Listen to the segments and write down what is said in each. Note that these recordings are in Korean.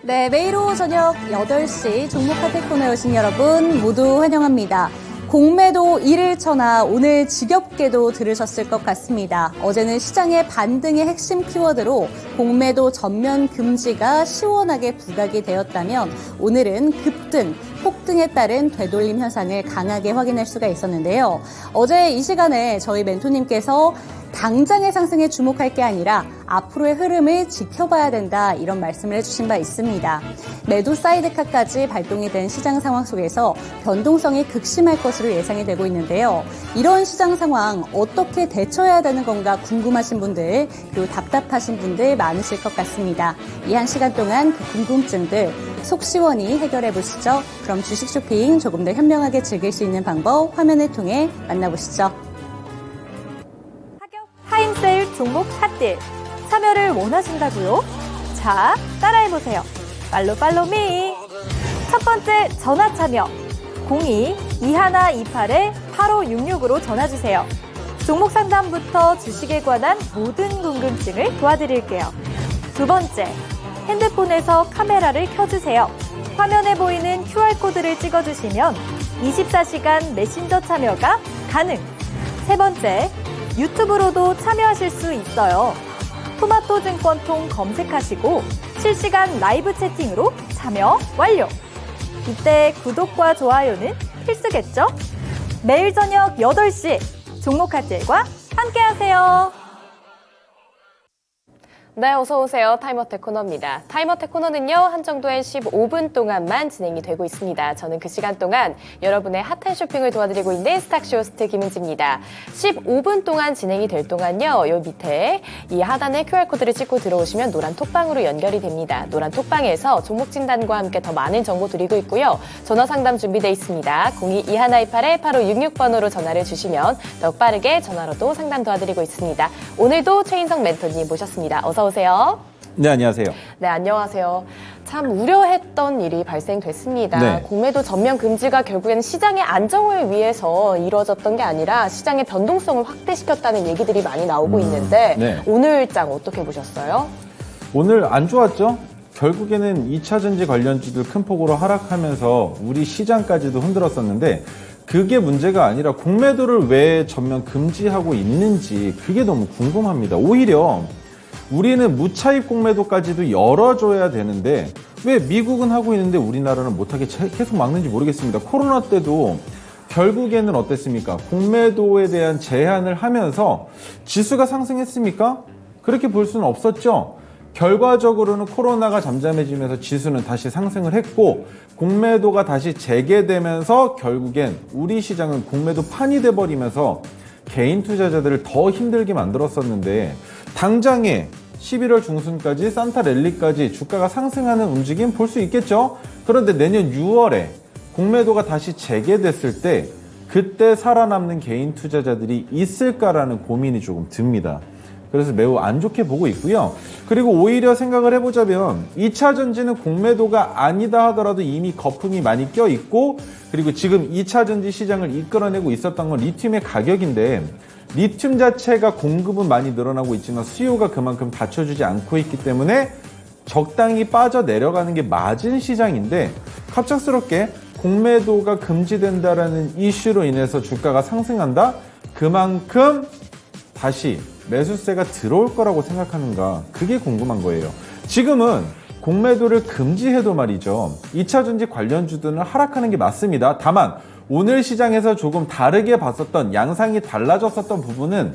네, 매일 오후 저녁 8시 종목 카페 코너에 오신 여러분 모두 환영합니다. 공매도 1일천하 오늘 지겹게도 들으셨을 것 같습니다. 어제는 시장의 반등의 핵심 키워드로 공매도 전면 금지가 시원하게 부각이 되었다면 오늘은 급등, 폭등에 따른 되돌림 현상을 강하게 확인할 수가 있었는데요. 어제 이 시간에 저희 멘토님께서 당장의 상승에 주목할 게 아니라 앞으로의 흐름을 지켜봐야 된다 이런 말씀을 해주신 바 있습니다. 매도 사이드카까지 발동이 된 시장 상황 속에서 변동성이 극심할 것으로 예상이 되고 있는데요. 이런 시장 상황 어떻게 대처해야 되는 건가 궁금하신 분들 그리고 답답하신 분들 많으실 것 같습니다. 이 한 시간 동안 그 궁금증들 속 시원히 해결해 보시죠. 그럼 주식 쇼핑 조금 더 현명하게 즐길 수 있는 방법 화면을 통해 만나보시죠. 타임세일 종목 핫딜 참여를 원하신다고요? 자, 따라해보세요. 팔로미. 첫 번째 전화 참여 02-2128-8566으로 전화주세요. 종목 상담부터 주식에 관한 모든 궁금증을 도와드릴게요. 두 번째, 핸드폰에서 카메라를 켜주세요. 화면에 보이는 QR코드를 찍어주시면 24시간 메신저 참여가 가능. 세 번째, 유튜브로도 참여하실 수 있어요. 토마토 증권통 검색하시고 실시간 라이브 채팅으로 참여 완료. 이때 구독과 좋아요는 필수겠죠? 매일 저녁 8시 종목 핫딜과 함께하세요. 네, 어서 오세요. 타임어택 코너입니다. 타임어택 코너는요, 한정도엔 15분 동안만 진행이 되고 있습니다. 저는 그 시간 동안 여러분의 핫한 쇼핑을 도와드리고 있는 스탁쇼 호스트 김은지입니다. 15분 동안 진행이 될 동안요, 요 밑에 이 하단에 QR코드를 찍고 들어오시면 노란 톡방으로 연결이 됩니다. 노란 톡방에서 종목 진단과 함께 더 많은 정보 드리고 있고요. 전화 상담 준비되어 있습니다. 02-2128-8566번으로 전화를 주시면 더욱 빠르게 전화로도 상담 도와드리고 있습니다. 오늘도 최인성 멘토님 모셨습니다. 어서 오세요. 네, 안녕하세요. 네, 안녕하세요. 참 우려했던 일이 발생됐습니다. 네. 공매도 전면 금지가 결국에는 시장의 안정을 위해서 이루어졌던 게 아니라 시장의 변동성을 확대시켰다는 얘기들이 많이 나오고 있는데 네. 오늘 장 어떻게 보셨어요? 오늘 안 좋았죠? 결국에는 2차전지 관련주들 큰 폭으로 하락하면서 우리 시장까지도 흔들었었는데 그게 문제가 아니라 공매도를 왜 전면 금지하고 있는지 그게 너무 궁금합니다. 오히려 우리는 무차입 공매도까지도 열어줘야 되는데 왜 미국은 하고 있는데 우리나라는 못하게 계속 막는지 모르겠습니다. 코로나 때도 결국에는 어땠습니까? 공매도에 대한 제한을 하면서 지수가 상승했습니까? 그렇게 볼 수는 없었죠. 결과적으로는 코로나가 잠잠해지면서 지수는 다시 상승을 했고 공매도가 다시 재개되면서 결국엔 우리 시장은 공매도 판이 돼버리면서 개인 투자자들을 더 힘들게 만들었었는데 당장에 11월 중순까지 산타 랠리까지 주가가 상승하는 움직임 볼 수 있겠죠? 그런데 내년 6월에 공매도가 다시 재개됐을 때 그때 살아남는 개인 투자자들이 있을까라는 고민이 조금 듭니다. 그래서 매우 안 좋게 보고 있고요. 그리고 오히려 생각을 해보자면 2차 전지는 공매도가 아니다 하더라도 이미 거품이 많이 껴있고 그리고 지금 2차 전지 시장을 이끌어내고 있었던 건 리튬의 가격인데 리튬 자체가 공급은 많이 늘어나고 있지만 수요가 그만큼 받쳐주지 않고 있기 때문에 적당히 빠져 내려가는 게 맞은 시장인데 갑작스럽게 공매도가 금지된다라는 이슈로 인해서 주가가 상승한다? 그만큼 다시 매수세가 들어올 거라고 생각하는가? 그게 궁금한 거예요. 지금은 공매도를 금지해도 말이죠. 2차전지 관련주들은 하락하는 게 맞습니다. 다만 오늘 시장에서 조금 다르게 봤었던 양상이 달라졌었던 부분은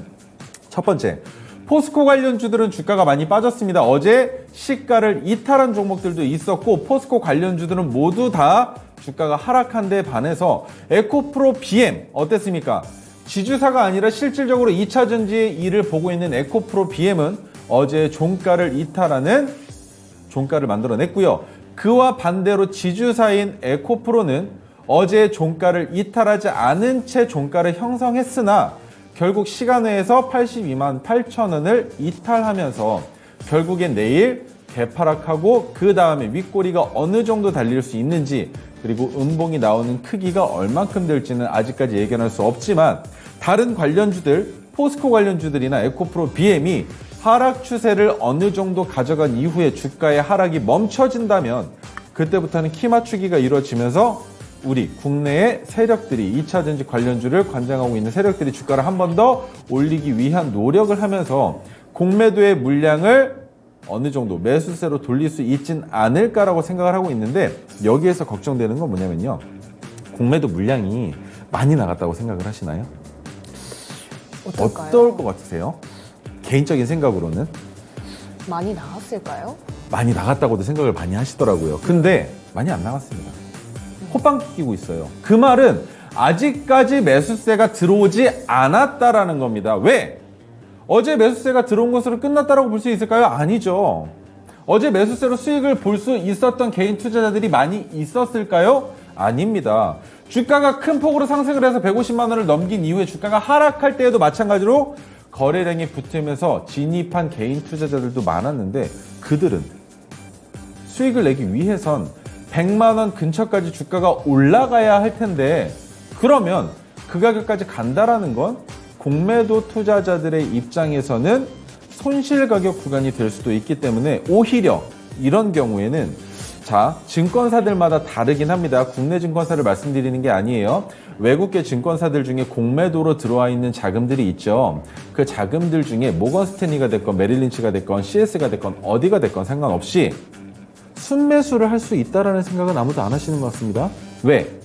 첫 번째, 포스코 관련주들은 주가가 많이 빠졌습니다. 어제 시가를 이탈한 종목들도 있었고 포스코 관련주들은 모두 다 주가가 하락한 데 반해서 에코프로 BM 어땠습니까? 지주사가 아니라 실질적으로 2차전지의 일을 보고 있는 에코프로 BM은 어제 종가를 이탈하는 종가를 만들어냈고요. 그와 반대로 지주사인 에코프로는 어제 종가를 이탈하지 않은 채 종가를 형성했으나 결국 시간외에서 82만 8천 원을 이탈하면서 결국엔 내일 개파락하고 그 다음에 윗꼬리가 어느 정도 달릴 수 있는지 그리고 음봉이 나오는 크기가 얼만큼 될지는 아직까지 예견할 수 없지만 다른 관련주들 포스코 관련주들이나 에코프로 BM이 하락 추세를 어느 정도 가져간 이후에 주가의 하락이 멈춰진다면 그때부터는 키 맞추기가 이루어지면서 우리 국내의 세력들이 2차전지 관련주를 관장하고 있는 세력들이 주가를 한 번 더 올리기 위한 노력을 하면서 공매도의 물량을 어느 정도 매수세로 돌릴 수 있진 않을까라고 생각을 하고 있는데, 여기에서 걱정되는 건 뭐냐면요, 공매도 물량이 많이 나갔다고 생각을 하시나요? 어떨까요? 어떨 것 같으세요? 개인적인 생각으로는 많이 나왔을까요? 많이 나갔다고도 생각을 많이 하시더라고요. 근데 많이 안 나갔습니다. 호빵 끼고 있어요. 그 말은 아직까지 매수세가 들어오지 않았다라는 겁니다. 왜? 어제 매수세가 들어온 것으로 끝났다라고 볼 수 있을까요? 아니죠. 어제 매수세로 수익을 볼 수 있었던 개인 투자자들이 많이 있었을까요? 아닙니다. 주가가 큰 폭으로 상승을 해서 150만 원을 넘긴 이후에 주가가 하락할 때에도 마찬가지로 거래량이 붙으면서 진입한 개인 투자자들도 많았는데, 그들은 수익을 내기 위해선 100만 원 근처까지 주가가 올라가야 할 텐데, 그러면 그 가격까지 간다라는 건 공매도 투자자들의 입장에서는 손실 가격 구간이 될 수도 있기 때문에, 오히려 이런 경우에는 증권사들마다 다르긴 합니다. 국내 증권사를 말씀드리는 게 아니에요. 외국계 증권사들 중에 공매도로 들어와 있는 자금들이 있죠. 그 자금들 중에 모건 스탠리가 됐건 메릴린치가 됐건 CS가 됐건 어디가 됐건 상관없이 순매수를 할 수 있다라는 생각은 아무도 안 하시는 것 같습니다. 왜?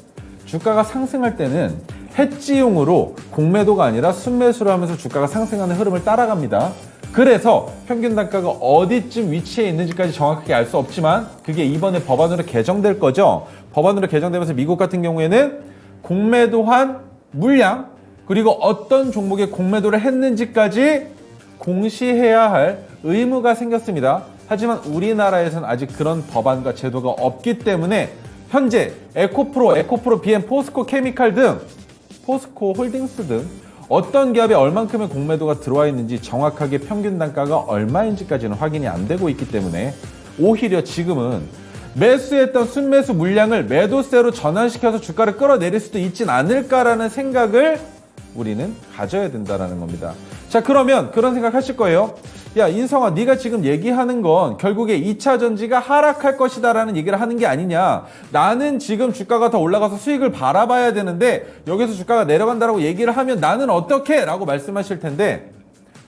주가가 상승할 때는 해지용으로 공매도가 아니라 순매수를 하면서 주가가 상승하는 흐름을 따라갑니다. 그래서 평균 단가가 어디쯤 위치해 있는지까지 정확하게 알 수 없지만 그게 이번에 법안으로 개정될 거죠. 법안으로 개정되면서 미국 같은 경우에는 공매도한 물량, 그리고 어떤 종목에 공매도를 했는지까지 공시해야 할 의무가 생겼습니다. 하지만 우리나라에서는 아직 그런 법안과 제도가 없기 때문에 현재 에코프로, BM, 포스코 케미칼 등, 포스코 홀딩스 등 어떤 기업에 얼만큼의 공매도가 들어와 있는지 정확하게 평균 단가가 얼마인지까지는 확인이 안 되고 있기 때문에, 오히려 지금은 매수했던 순매수 물량을 매도세로 전환시켜서 주가를 끌어내릴 수도 있진 않을까라는 생각을 우리는 가져야 된다는 겁니다. 자, 그러면 그런 생각 하실 거예요. 야, 인성아, 네가 지금 얘기하는 건 결국에 2차 전지가 하락할 것이다 라는 얘기를 하는 게 아니냐. 나는 지금 주가가 더 올라가서 수익을 바라봐야 되는데 여기서 주가가 내려간다라고 얘기를 하면 나는 어떻게? 라고 말씀하실 텐데,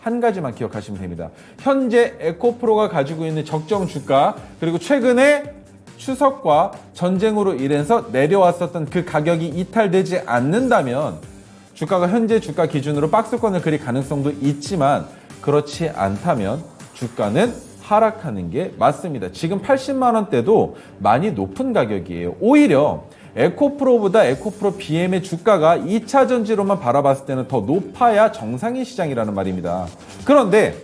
한 가지만 기억하시면 됩니다. 현재 에코프로가 가지고 있는 적정 주가, 그리고 최근에 추석과 전쟁으로 인해서 내려왔었던 그 가격이 이탈되지 않는다면 주가가 현재 주가 기준으로 박스권을 그릴 가능성도 있지만, 그렇지 않다면 주가는 하락하는 게 맞습니다. 지금 80만 원대도 많이 높은 가격이에요. 오히려 에코프로보다 에코프로 BM의 주가가 2차 전지로만 바라봤을 때는 더 높아야 정상인 시장이라는 말입니다. 그런데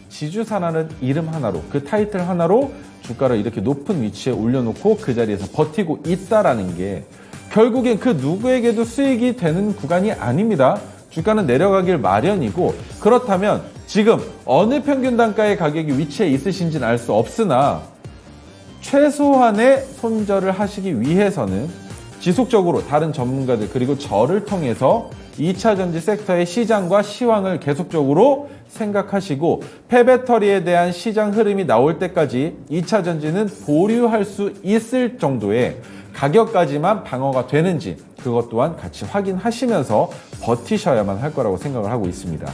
지주사라는 이름 하나로, 그 타이틀 하나로 주가를 이렇게 높은 위치에 올려놓고 그 자리에서 버티고 있다라는 게 결국엔 그 누구에게도 수익이 되는 구간이 아닙니다. 주가는 내려가길 마련이고, 그렇다면 지금 어느 평균 단가의 가격이 위치해 있으신지는 알 수 없으나 최소한의 손절을 하시기 위해서는 지속적으로 다른 전문가들 그리고 저를 통해서 2차 전지 섹터의 시장과 시황을 계속적으로 생각하시고, 폐배터리에 대한 시장 흐름이 나올 때까지 2차 전지는 보류할 수 있을 정도의 가격까지만 방어가 되는지, 그것 또한 같이 확인하시면서 버티셔야만 할 거라고 생각을 하고 있습니다.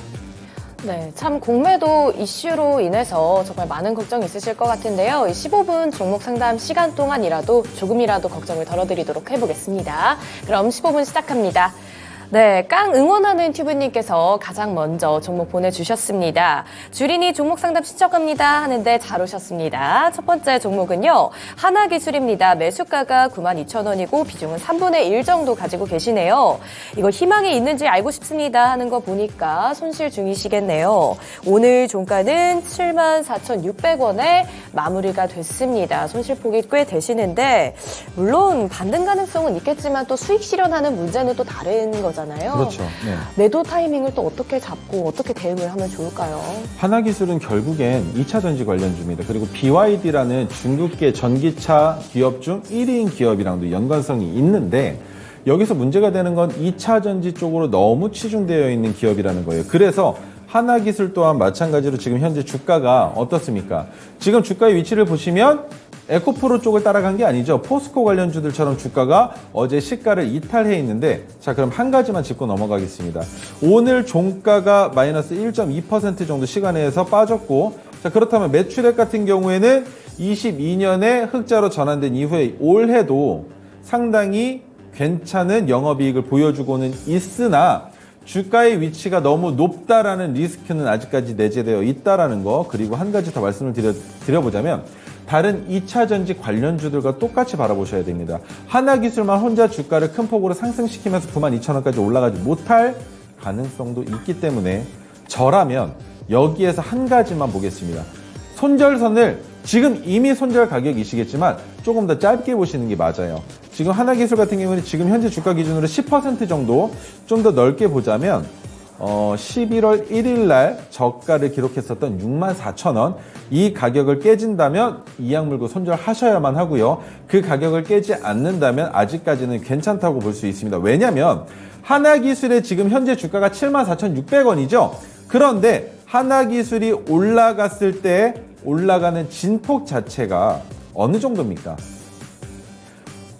네, 참 공매도 이슈로 인해서 정말 많은 걱정이 있으실 것 같은데요. 15분 종목 상담 시간 동안이라도 조금이라도 걱정을 덜어드리도록 해보겠습니다. 그럼 15분 시작합니다. 네, 깡 응원하는 튜브님께서 가장 먼저 종목 보내주셨습니다. 주린이 종목 상담 신청합니다 하는데 잘 오셨습니다. 첫 번째 종목은요, 하나기술입니다. 매수가가 92,000원이고 비중은 3분의 1 정도 가지고 계시네요. 이거 희망이 있는지 알고 싶습니다 하는 거 보니까 손실 중이시겠네요. 오늘 종가는 74,600원에 마무리가 됐습니다. 손실폭이 꽤 되시는데, 물론 반등 가능성은 있겠지만 또 수익 실현하는 문제는 또 다른 거잖아요. 그렇죠. 네. 매도 타이밍을 또 어떻게 잡고 어떻게 대응을 하면 좋을까요? 하나기술은 결국엔 2차 전지 관련주입니다. 그리고 BYD라는 중국계 전기차 기업 중 1위인 기업이랑도 연관성이 있는데, 여기서 문제가 되는 건 2차 전지 쪽으로 너무 치중되어 있는 기업이라는 거예요. 그래서 하나기술 또한 마찬가지로 지금 현재 주가가 어떻습니까? 지금 주가의 위치를 보시면 에코프로 쪽을 따라간 게 아니죠. 포스코 관련주들처럼 주가가 어제 시가를 이탈해 있는데, 자, 그럼 한 가지만 짚고 넘어가겠습니다. 오늘 종가가 마이너스 1.2% 정도 시간에서 빠졌고, 자, 그렇다면 매출액 같은 경우에는 22년에 흑자로 전환된 이후에 올해도 상당히 괜찮은 영업이익을 보여주고는 있으나 주가의 위치가 너무 높다라는 리스크는 아직까지 내재되어 있다라는 거, 그리고 한 가지 더 말씀을 드려보자면 다른 2차 전지 관련주들과 똑같이 바라보셔야 됩니다. 하나기술만 혼자 주가를 큰 폭으로 상승시키면서 92,000원까지 올라가지 못할 가능성도 있기 때문에 저라면 여기에서 한 가지만 보겠습니다. 손절선을 지금 이미 손절 가격이시겠지만 조금 더 짧게 보시는 게 맞아요. 지금 하나기술 같은 경우는 지금 현재 주가 기준으로 10% 정도 좀 더 넓게 보자면 11월 1일 날 저가를 기록했었던 64,000원, 이 가격을 깨진다면 이악 물고 손절하셔야만 하고요. 그 가격을 깨지 않는다면 아직까지는 괜찮다고 볼 수 있습니다. 왜냐하면 하나기술의 지금 현재 주가가 74,600원이죠. 그런데 하나기술이 올라갔을 때 올라가는 진폭 자체가 어느 정도입니까?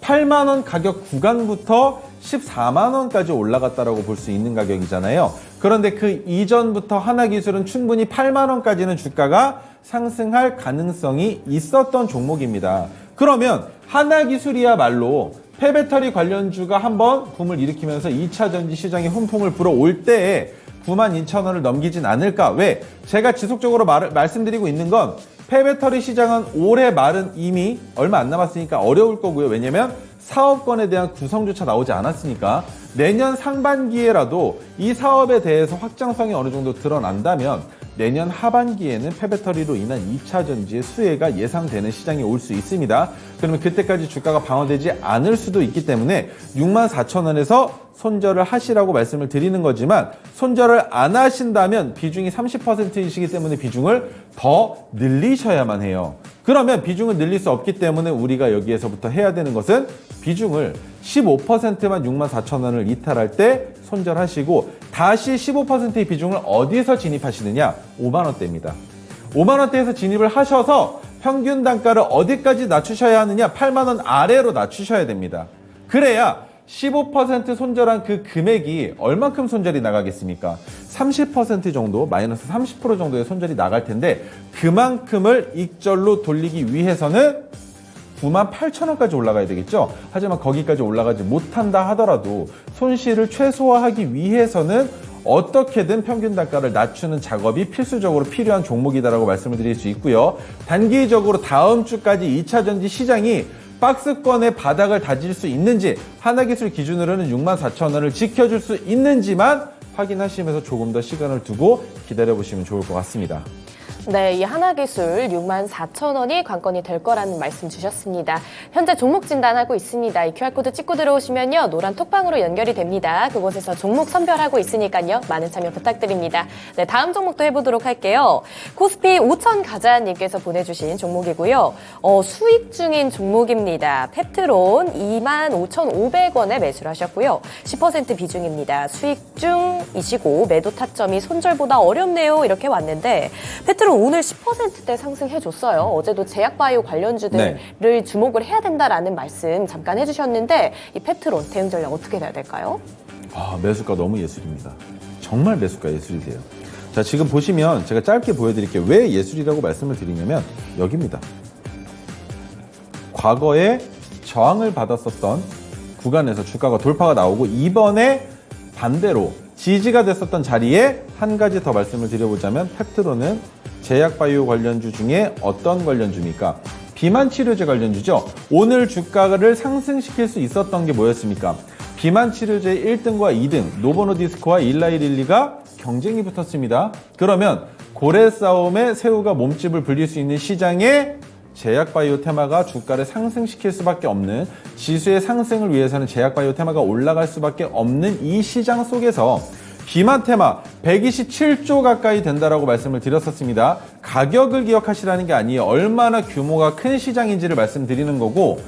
8만원 가격 구간부터 14만원까지 올라갔다라고 볼 수 있는 가격이잖아요. 그런데 그 이전부터 하나기술은 충분히 8만원까지는 주가가 상승할 가능성이 있었던 종목입니다. 그러면 하나기술이야말로 폐배터리 관련주가 한번 붐을 일으키면서 2차 전지 시장에 훈풍을 불어올 때에 92,000원을 넘기진 않을까? 왜? 제가 지속적으로 말씀드리고 있는 건 폐배터리 시장은 올해 말은 이미 얼마 안 남았으니까 어려울 거고요. 왜냐면 사업권에 대한 구성조차 나오지 않았으니까 내년 상반기에라도 이 사업에 대해서 확장성이 어느 정도 드러난다면 내년 하반기에는 폐배터리로 인한 2차 전지의 수혜가 예상되는 시장이 올 수 있습니다. 그러면 그때까지 주가가 방어되지 않을 수도 있기 때문에 64,000원에서 손절을 하시라고 말씀을 드리는 거지만 손절을 안 하신다면 비중이 30%이시기 때문에 비중을 더 늘리셔야만 해요. 그러면 비중을 늘릴 수 없기 때문에 우리가 여기에서부터 해야 되는 것은 비중을 15%만 64,000원을 이탈할 때 손절하시고 다시 15%의 비중을 어디서 진입하시느냐? 5만원대입니다. 5만원대에서 진입을 하셔서 평균 단가를 어디까지 낮추셔야 하느냐? 8만원 아래로 낮추셔야 됩니다. 그래야 15% 손절한 그 금액이 얼만큼 손절이 나가겠습니까? 30% 정도, 마이너스 30% 정도의 손절이 나갈 텐데 그만큼을 익절로 돌리기 위해서는 98,000원까지 올라가야 되겠죠? 하지만 거기까지 올라가지 못한다 하더라도 손실을 최소화하기 위해서는 어떻게든 평균 단가를 낮추는 작업이 필수적으로 필요한 종목이다라고 말씀을 드릴 수 있고요. 단기적으로 다음 주까지 2차 전지 시장이 박스권의 바닥을 다질 수 있는지, 하나기술 기준으로는 64,000원을 지켜줄 수 있는지만 확인하시면서 조금 더 시간을 두고 기다려보시면 좋을 것 같습니다. 네, 이 하나기술 64,000원이 관건이 될 거라는 말씀 주셨습니다. 현재 종목 진단하고 있습니다. 이 QR코드 찍고 들어오시면요, 노란 톡방으로 연결이 됩니다. 그곳에서 종목 선별하고 있으니까요, 많은 참여 부탁드립니다. 네, 다음 종목도 해보도록 할게요. 코스피 5천 가자님께서 보내주신 종목이고요. 수익 중인 종목입니다. 펩트론 25,500원에 매수를 하셨고요. 10% 비중입니다. 수익 중이시고 매도 타점이 손절보다 어렵네요. 이렇게 왔는데 펩트론 오늘 10%대 상승해줬어요. 어제도 제약바이오 관련주들을 주목을 해야 된다라는 말씀 잠깐 해주셨는데 이 펩트론 대응 전략 어떻게 돼야 될까요? 매수가 너무 예술입니다. 정말 매수가 예술이세요. 자, 지금 보시면 제가 짧게 보여드릴게요. 왜 예술이라고 말씀을 드리냐면 여기입니다. 과거에 저항을 받았었던 구간에서 주가가 돌파가 나오고 이번에 반대로 지지가 됐었던 자리에 한 가지 더 말씀을 드려보자면 펩트론은 제약바이오 관련주 중에 어떤 관련주입니까? 비만치료제 관련주죠. 오늘 주가를 상승시킬 수 있었던 게 뭐였습니까? 비만치료제 1등과 2등 노보노디스크와 일라이릴리가 경쟁이 붙었습니다. 그러면 고래 싸움에 새우가 몸집을 불릴 수 있는 시장에 제약바이오 테마가 주가를 상승시킬 수밖에 없는, 지수의 상승을 위해서는 제약바이오 테마가 올라갈 수밖에 없는 이 시장 속에서 비만 테마 127조 가까이 된다라고 말씀을 드렸었습니다. 가격을 기억하시라는 게 아니에요. 얼마나 규모가 큰 시장인지를 말씀드리는 거고,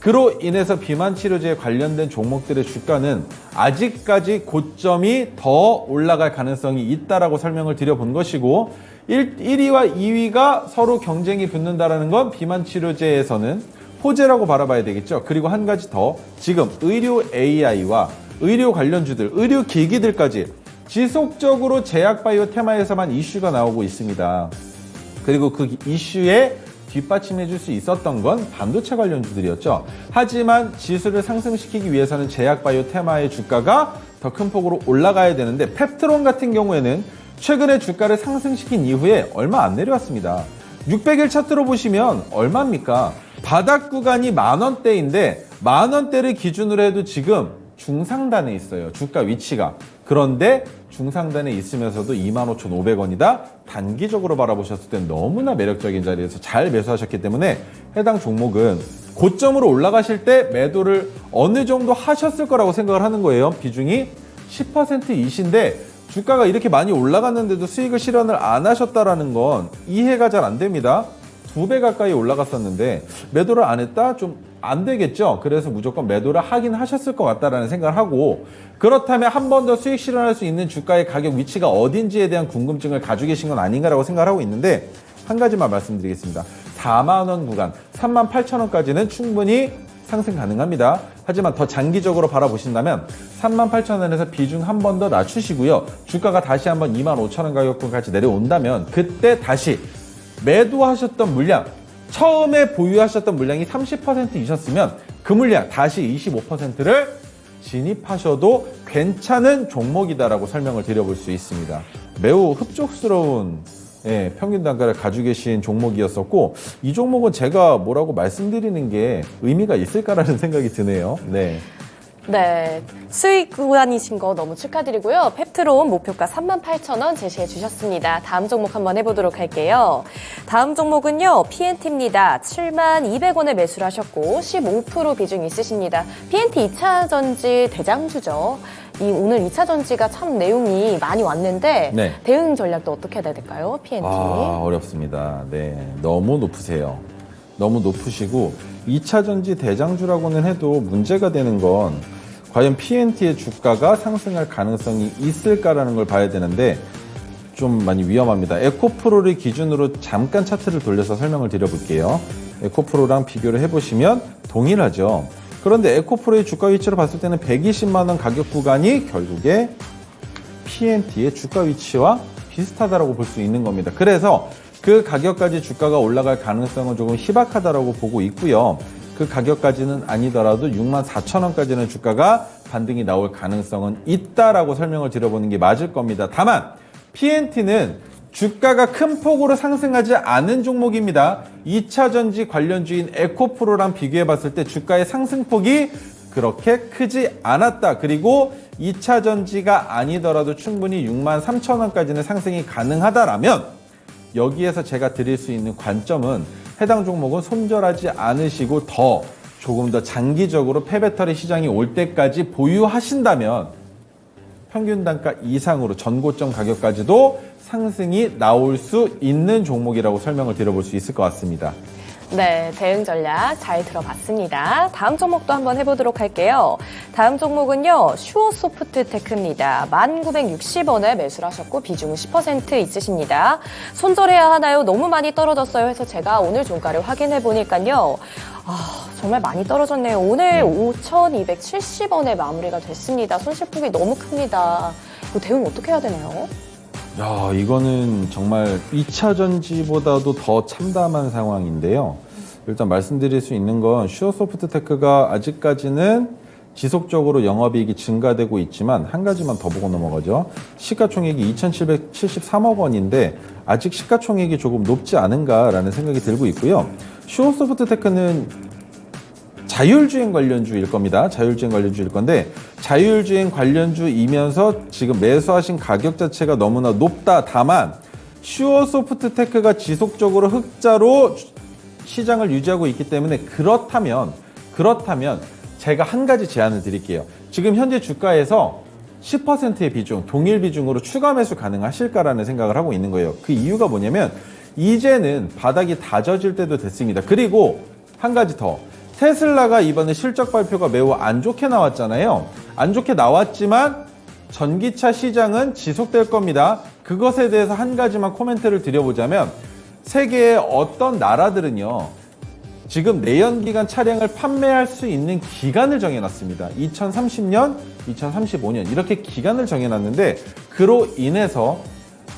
그로 인해서 비만 치료제에 관련된 종목들의 주가는 아직까지 고점이 더 올라갈 가능성이 있다라고 설명을 드려본 것이고 1위와 2위가 서로 경쟁이 붙는다라는 건 비만 치료제에서는 호재라고 바라봐야 되겠죠. 그리고 한 가지 더, 지금 의료 AI와 의료 관련주들, 의료 기기들까지 지속적으로 제약바이오 테마에서만 이슈가 나오고 있습니다. 그리고 그 이슈에 뒷받침해 줄 수 있었던 건 반도체 관련주들이었죠. 하지만 지수를 상승시키기 위해서는 제약바이오 테마의 주가가 더 큰 폭으로 올라가야 되는데 펩트론 같은 경우에는 최근에 주가를 상승시킨 이후에 얼마 안 내려왔습니다. 600일 차트로 보시면 얼마입니까? 바닥 구간이 10,000원대인데 10,000원대를 기준으로 해도 지금 중상단에 있어요. 주가 위치가. 그런데 중상단에 있으면서도 25,500원이다. 단기적으로 바라보셨을 땐 너무나 매력적인 자리에서 잘 매수하셨기 때문에 해당 종목은 고점으로 올라가실 때 매도를 어느 정도 하셨을 거라고 생각을 하는 거예요. 비중이 10%이신데 주가가 이렇게 많이 올라갔는데도 수익을 실현을 안 하셨다라는 건 이해가 잘 안 됩니다. 2배 가까이 올라갔었는데 매도를 안 했다? 좀 안 되겠죠. 그래서 무조건 매도를 하긴 하셨을 것 같다라는 생각을 하고, 그렇다면 한 번 더 수익 실현할 수 있는 주가의 가격 위치가 어딘지에 대한 궁금증을 가지고 계신 건 아닌가라고 생각을 하고 있는데, 한 가지만 말씀드리겠습니다. 4만 원 구간, 38,000원까지는 충분히 상승 가능합니다. 하지만 더 장기적으로 바라보신다면 38,000원에서 비중 한 번 더 낮추시고요. 주가가 다시 한번 25,000원 가격권까지 내려온다면 그때 다시 매도하셨던 물량, 처음에 보유하셨던 물량이 30%이셨으면 그 물량 다시 25%를 진입하셔도 괜찮은 종목이다라고 설명을 드려볼 수 있습니다. 매우 흡족스러운 평균 단가를 가지고 계신 종목이었었고, 이 종목은 제가 뭐라고 말씀드리는 게 의미가 있을까라는 생각이 드네요. 네. 네, 수익 구간이신 거 너무 축하드리고요. 펩트론 목표가 38,000원 제시해 주셨습니다. 다음 종목 한번 해보도록 할게요. 다음 종목은요, PNT입니다. 72,200원에 매수를 하셨고 15% 비중 있으십니다. PNT 2차전지 대장주죠. 오늘 2차전지가 참 내용이 많이 왔는데 네. 대응 전략도 어떻게 해야 될까요, PNT? 어렵습니다. 네, 너무 높으세요. 너무 높으시고 2차전지 대장주라고는 해도 문제가 되는 건 과연 PNT의 주가가 상승할 가능성이 있을까라는 걸 봐야 되는데 좀 많이 위험합니다. 에코프로를 기준으로 잠깐 차트를 돌려서 설명을 드려볼게요. 에코프로랑 비교를 해보시면 동일하죠. 그런데 에코프로의 주가 위치로 봤을 때는 120만 원 가격 구간이 결국에 PNT의 주가 위치와 비슷하다고 볼 수 있는 겁니다. 그래서 그 가격까지 주가가 올라갈 가능성은 조금 희박하다라고 보고 있고요. 그 가격까지는 아니더라도 64,000원까지는 주가가 반등이 나올 가능성은 있다라고 설명을 드려보는 게 맞을 겁니다. 다만 PNT는 주가가 큰 폭으로 상승하지 않은 종목입니다. 2차전지 관련주인 에코프로랑 비교해 봤을 때 주가의 상승폭이 그렇게 크지 않았다. 그리고 2차전지가 아니더라도 충분히 63,000원까지는 상승이 가능하다라면 여기에서 제가 드릴 수 있는 관점은 해당 종목은 손절하지 않으시고 조금 더 장기적으로 폐배터리 시장이 올 때까지 보유하신다면 평균 단가 이상으로 전고점 가격까지도 상승이 나올 수 있는 종목이라고 설명을 드려볼 수 있을 것 같습니다. 네, 대응 전략 잘 들어봤습니다. 다음 종목도 한번 해보도록 할게요. 다음 종목은요, 슈어소프트테크입니다. 1,960원에 매수를 하셨고 비중은 10% 있으십니다. 손절해야 하나요? 너무 많이 떨어졌어요 해서 제가 오늘 종가를 확인해 보니까요. 정말 많이 떨어졌네요. 오늘 5,270원에 마무리가 됐습니다. 손실폭이 너무 큽니다. 이거 대응 어떻게 해야 되나요? 야, 이거는 정말 2차전지보다도 더 참담한 상황인데요. 일단 말씀드릴 수 있는 건 슈어소프트테크가 아직까지는 지속적으로 영업이익이 증가되고 있지만 한 가지만 더 보고 넘어가죠. 시가총액이 2,773억 원인데 아직 시가총액이 조금 높지 않은가라는 생각이 들고 있고요. 슈어소프트테크는 자율주행 관련주일 겁니다. 자율주행 관련주일 건데 자율주행 관련주이면서 지금 매수하신 가격 자체가 너무나 높다. 다만 슈어소프트테크가 지속적으로 흑자로 시장을 유지하고 있기 때문에 그렇다면 제가 한 가지 제안을 드릴게요. 지금 현재 주가에서 10%의 비중, 동일 비중으로 추가 매수 가능하실까라는 생각을 하고 있는 거예요. 그 이유가 뭐냐면 이제는 바닥이 다져질 때도 됐습니다. 그리고 한 가지 더, 테슬라가 이번에 실적 발표가 매우 안 좋게 나왔잖아요. 안 좋게 나왔지만 전기차 시장은 지속될 겁니다. 그것에 대해서 한 가지만 코멘트를 드려보자면 세계의 어떤 나라들은요, 지금 내연기관 차량을 판매할 수 있는 기간을 정해놨습니다. 2030년, 2035년 이렇게 기간을 정해놨는데 그로 인해서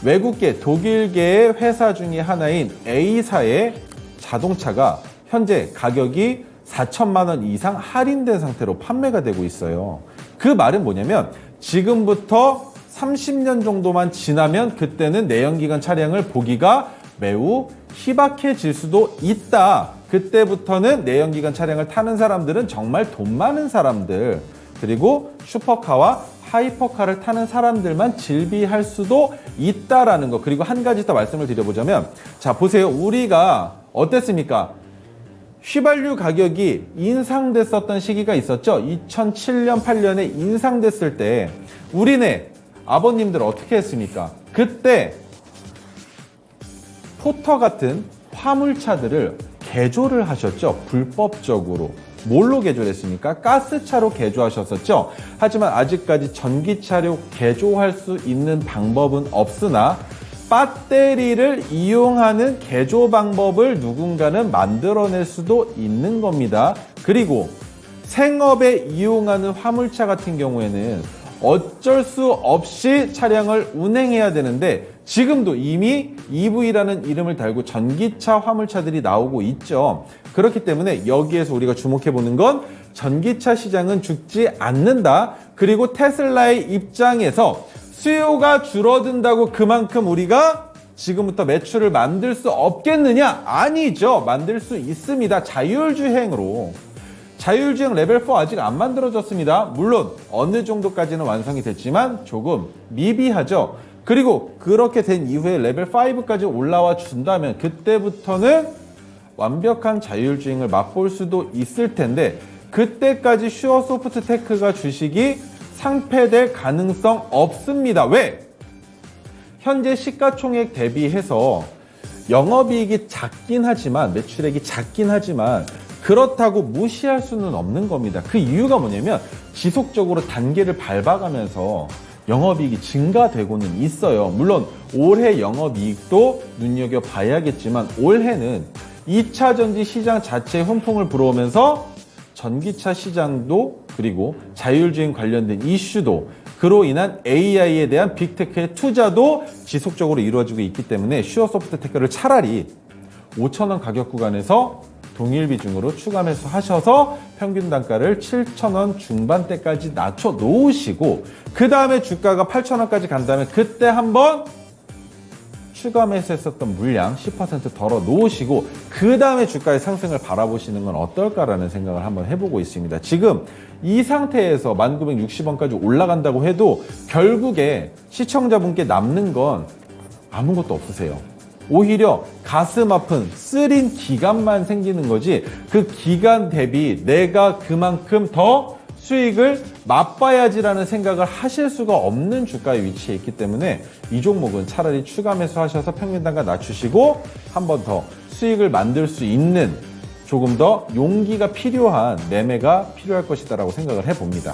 외국계, 독일계의 회사 중에 하나인 A사의 자동차가 현재 가격이 4천만 원 이상 할인된 상태로 판매가 되고 있어요. 그 말은 뭐냐면 지금부터 30년 정도만 지나면 그때는 내연기관 차량을 보기가 매우 희박해질 수도 있다. 그때부터는 내연기관 차량을 타는 사람들은 정말 돈 많은 사람들, 그리고 슈퍼카와 하이퍼카를 타는 사람들만 질비할 수도 있다라는 거. 그리고 한 가지 더 말씀을 드려보자면, 자 보세요. 우리가 어땠습니까? 휘발유 가격이 인상됐었던 시기가 있었죠. 2007년, 8년에 인상됐을 때 우리네 아버님들 어떻게 했습니까? 그때 포터 같은 화물차들을 개조를 하셨죠. 불법적으로. 뭘로 개조를 했습니까? 가스차로 개조하셨었죠. 하지만 아직까지 전기차로 개조할 수 있는 방법은 없으나 배터리를 이용하는 개조 방법을 누군가는 만들어낼 수도 있는 겁니다. 그리고 생업에 이용하는 화물차 같은 경우에는 어쩔 수 없이 차량을 운행해야 되는데 지금도 이미 EV라는 이름을 달고 전기차 화물차들이 나오고 있죠. 그렇기 때문에 여기에서 우리가 주목해보는 건 전기차 시장은 죽지 않는다. 그리고 테슬라의 입장에서 수요가 줄어든다고 그만큼 우리가 지금부터 매출을 만들 수 없겠느냐? 아니죠. 만들 수 있습니다. 자율주행으로. 자율주행 레벨 4 아직 안 만들어졌습니다. 물론 어느 정도까지는 완성이 됐지만 조금 미비하죠. 그리고 그렇게 된 이후에 레벨 5까지 올라와 준다면 그때부터는 완벽한 자율주행을 맛볼 수도 있을 텐데 그때까지 슈어소프트테크가 주식이 상폐될 가능성 없습니다. 왜? 현재 시가총액 대비해서 영업이익이 작긴 하지만 매출액이 작긴 하지만 그렇다고 무시할 수는 없는 겁니다. 그 이유가 뭐냐면 지속적으로 단계를 밟아가면서 영업이익이 증가되고는 있어요. 물론 올해 영업이익도 눈여겨봐야겠지만 올해는 2차 전지 시장 자체에 훈풍을 불어오면서 전기차 시장도 그리고 자율주행 관련된 이슈도 그로 인한 AI에 대한 빅테크의 투자도 지속적으로 이루어지고 있기 때문에 슈어소프트테크를 차라리 5,000원 가격 구간에서 동일 비중으로 추가 매수하셔서 평균 단가를 7,000원 중반대까지 낮춰 놓으시고 그 다음에 주가가 8,000원까지 간다면 그때 한번 추가 매수했었던 물량 10% 덜어 놓으시고 그 다음에 주가의 상승을 바라보시는 건 어떨까라는 생각을 한번 해보고 있습니다. 지금 이 상태에서 1960원까지 올라간다고 해도 결국에 시청자분께 남는 건 아무것도 없으세요. 오히려 가슴 아픈 쓰린 기간만 생기는 거지 그 기간 대비 내가 그만큼 더 수익을 맛봐야지라는 생각을 하실 수가 없는 주가의 위치에 있기 때문에 이 종목은 차라리 추가 매수하셔서 평균 단가 낮추시고 한 번 더 수익을 만들 수 있는 조금 더 용기가 필요한 매매가 필요할 것이다라고 생각을 해봅니다.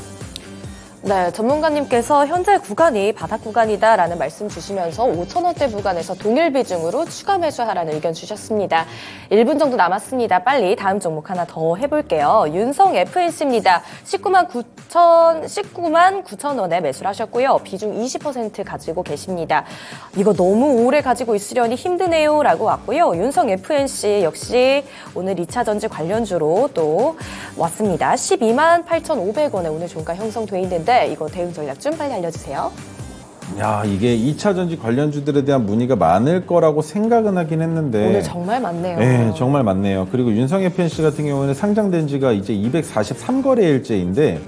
네, 전문가님께서 현재 구간이 바닥 구간이다라는 말씀 주시면서 5,000원대 구간에서 동일 비중으로 추가 매수하라는 의견 주셨습니다. 1분 정도 남았습니다. 빨리 다음 종목 하나 더 해볼게요. 윤성 FNC입니다. 19만 9천 원에 매수를 하셨고요. 비중 20% 가지고 계십니다. 이거 너무 오래 가지고 있으려니 힘드네요 라고 왔고요. 윤성 FNC 역시 오늘 2차 전지 관련주로 또 왔습니다. 12만 8,500원에 오늘 종가 형성돼 있는데 이거 대응 전략 좀 빨리 알려주세요. 야, 이게 2차 전지 관련주들에 대한 문의가 많을 거라고 생각은 하긴 했는데 오늘 정말 많네요. 네, 정말 많네요. 그리고 윤성 FNC 같은 경우는 상장된 지가 이제 243거래일째인데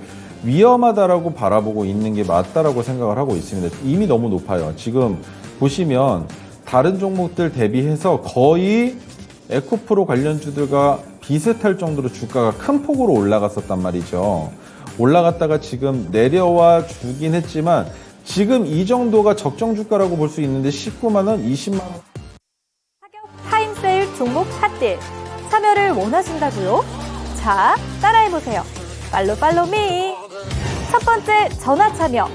위험하다라고 바라보고 있는 게 맞다라고 생각을 하고 있습니다. 이미 너무 높아요. 지금 보시면 다른 종목들 대비해서 거의 에코프로 관련주들과 비슷할 정도로 주가가 큰 폭으로 올라갔었단 말이죠. 올라갔다가 지금 내려와 주긴 했지만 지금 이 정도가 적정 주가라고 볼 수 있는데 19만 원, 20만 원. 타격 타임세일 종목 핫딜 참여를 원하신다고요? 자, 따라해보세요. 팔로미. 첫 번째 전화 참여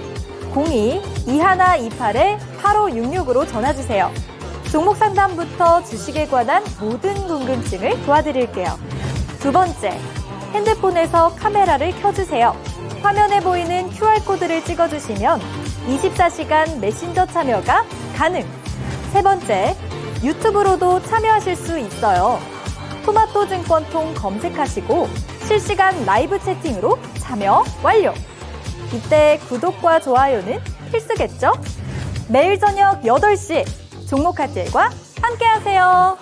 02-2128-8566으로 전화주세요. 종목 상담부터 주식에 관한 모든 궁금증을 도와드릴게요. 두 번째, 핸드폰에서 카메라를 켜주세요. 화면에 보이는 QR코드를 찍어주시면 24시간 메신저 참여가 가능. 세 번째, 유튜브로도 참여하실 수 있어요. 토마토 증권통 검색하시고 실시간 라이브 채팅으로 참여 완료. 이때 구독과 좋아요는 필수겠죠? 매일 저녁 8시 종목 칼질과 함께하세요.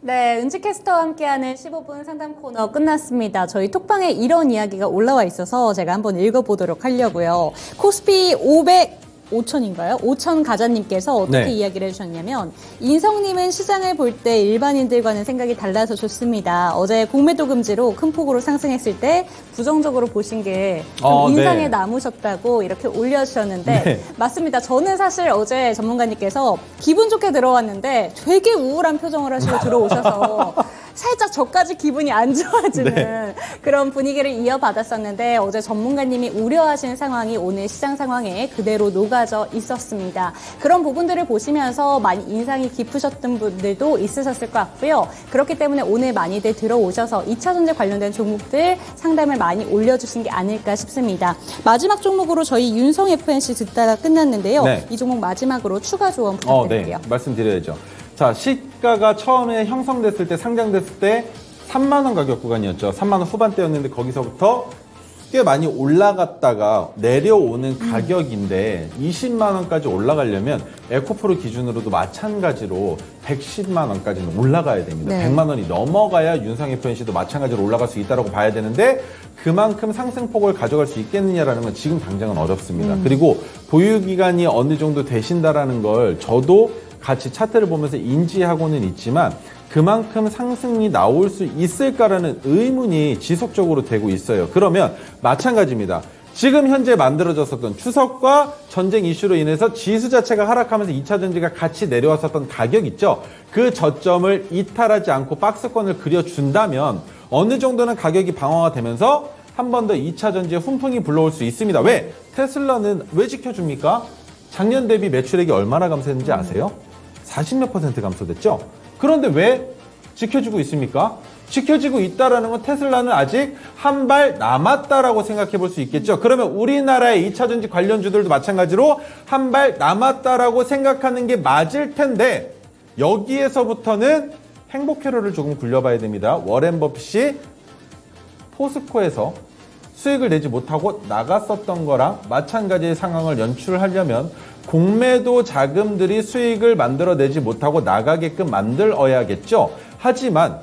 네, 은지캐스터와 함께하는 15분 상담 코너 끝났습니다. 저희 톡방에 이런 이야기가 올라와 있어서 제가 한번 읽어보도록 하려고요. 코스피 500인가요? 5천 가자님께서 어떻게 네. 이야기를 해주셨냐면, 인성님은 시장을 볼 때 일반인들과는 생각이 달라서 좋습니다. 어제 공매도 금지로 큰 폭으로 상승했을 때 부정적으로 보신 게 좀 인상에 네. 남으셨다고 이렇게 올려주셨는데, 네. 맞습니다. 저는 사실 어제 전문가님께서 기분 좋게 들어왔는데 되게 우울한 표정을 하시고 들어오셔서 살짝 저까지 기분이 안 좋아지는 네. 그런 분위기를 이어받았었는데, 어제 전문가님이 우려하신 상황이 오늘 시장 상황에 그대로 녹아져 있었습니다. 그런 부분들을 보시면서 많이 인상이 깊으셨던 분들도 있으셨을 것 같고요. 그렇기 때문에 오늘 많이들 들어오셔서 2차전지 관련된 종목들 상담을 많이 올려주신 게 아닐까 싶습니다. 마지막 종목으로 저희 윤성 FNC 듣다가 끝났는데요. 네. 이 종목 마지막으로 추가 조언 부탁드릴게요. 네. 말씀드려야죠. 자, 시가가 처음에 형성됐을 때, 상장됐을 때 3만 원 가격 구간이었죠. 3만 원 후반대였는데 거기서부터 꽤 많이 올라갔다가 내려오는 가격인데 20만 원까지 올라가려면 에코프로 기준으로도 마찬가지로 110만 원까지는 올라가야 됩니다. 네. 100만 원이 넘어가야 윤성 FNC도 마찬가지로 올라갈 수 있다고 봐야 되는데, 그만큼 상승폭을 가져갈 수 있겠느냐라는 건 지금 당장은 어렵습니다. 그리고 보유기간이 어느 정도 되신다라는 걸 저도 같이 차트를 보면서 인지하고는 있지만, 그만큼 상승이 나올 수 있을까라는 의문이 지속적으로 되고 있어요. 그러면 마찬가지입니다. 지금 현재 만들어졌었던 추석과 전쟁 이슈로 인해서 지수 자체가 하락하면서 2차 전지가 같이 내려왔었던 가격 있죠. 그 저점을 이탈하지 않고 박스권을 그려준다면 어느 정도는 가격이 방어가 되면서 한 번 더 2차 전지의 훈풍이 불러올 수 있습니다. 왜? 테슬라는 왜 지켜줍니까? 작년 대비 매출액이 얼마나 감소했는지 아세요? 40몇 % 감소됐죠? 그런데 왜 지켜주고 있습니까? 지켜지고 있다라는 건 테슬라는 아직 한 발 남았다라고 생각해 볼 수 있겠죠. 그러면 우리나라의 2차 전지 관련주들도 마찬가지로 한 발 남았다라고 생각하는 게 맞을 텐데, 여기에서부터는 행복 회로를 조금 굴려봐야 됩니다. 워렌 버핏이 포스코에서 수익을 내지 못하고 나갔었던 거랑 마찬가지의 상황을 연출하려면 공매도 자금들이 수익을 만들어내지 못하고 나가게끔 만들어야겠죠. 하지만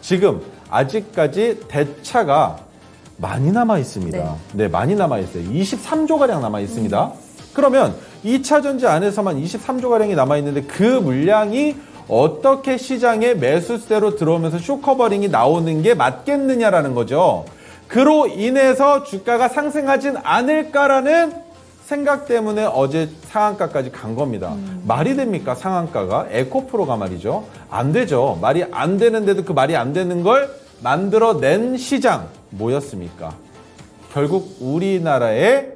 지금 아직까지 대차가 많이 남아 있습니다. 네, 많이 남아 있어요. 23조가량 남아 있습니다. 그러면 2차 전지 안에서만 23조가량이 남아 있는데 그 물량이 어떻게 시장에 매수세로 들어오면서 쇼커버링이 나오는 게 맞겠느냐라는 거죠. 그로 인해서 주가가 상승하진 않을까라는 생각 때문에 어제 상한가까지 간 겁니다. 말이 됩니까? 상한가가 에코프로가 말이죠. 안 되죠. 말이 안 되는데도 그 말이 안 되는 걸 만들어낸 시장 뭐였습니까? 결국 우리나라의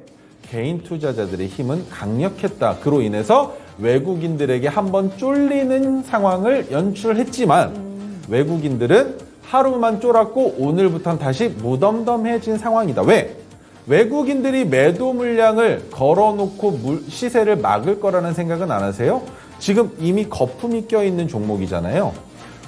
개인 투자자들의 힘은 강력했다. 그로 인해서 외국인들에게 한번 쫄리는 상황을 연출했지만 외국인들은 하루만 쫄았고 오늘부터는 다시 무덤덤해진 상황이다. 왜? 외국인들이 매도 물량을 걸어놓고 시세를 막을 거라는 생각은 안 하세요? 지금 이미 거품이 껴있는 종목이잖아요.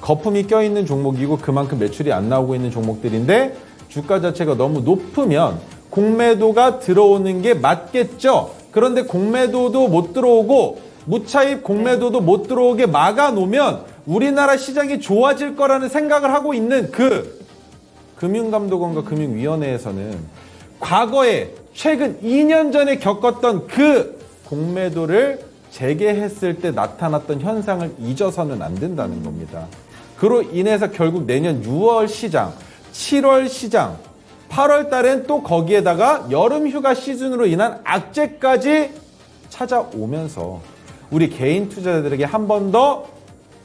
거품이 껴있는 종목이고 그만큼 매출이 안 나오고 있는 종목들인데 주가 자체가 너무 높으면 공매도가 들어오는 게 맞겠죠. 그런데 공매도도 못 들어오고 무차입 공매도도 못 들어오게 막아놓으면 우리나라 시장이 좋아질 거라는 생각을 하고 있는 그 금융감독원과 금융위원회에서는 과거에 최근 2년 전에 겪었던 그 공매도를 재개했을 때 나타났던 현상을 잊어서는 안 된다는 겁니다. 그로 인해서 결국 내년 6월 시장, 7월 시장, 8월 달엔 또 거기에다가 여름 휴가 시즌으로 인한 악재까지 찾아오면서 우리 개인 투자자들에게 한 번 더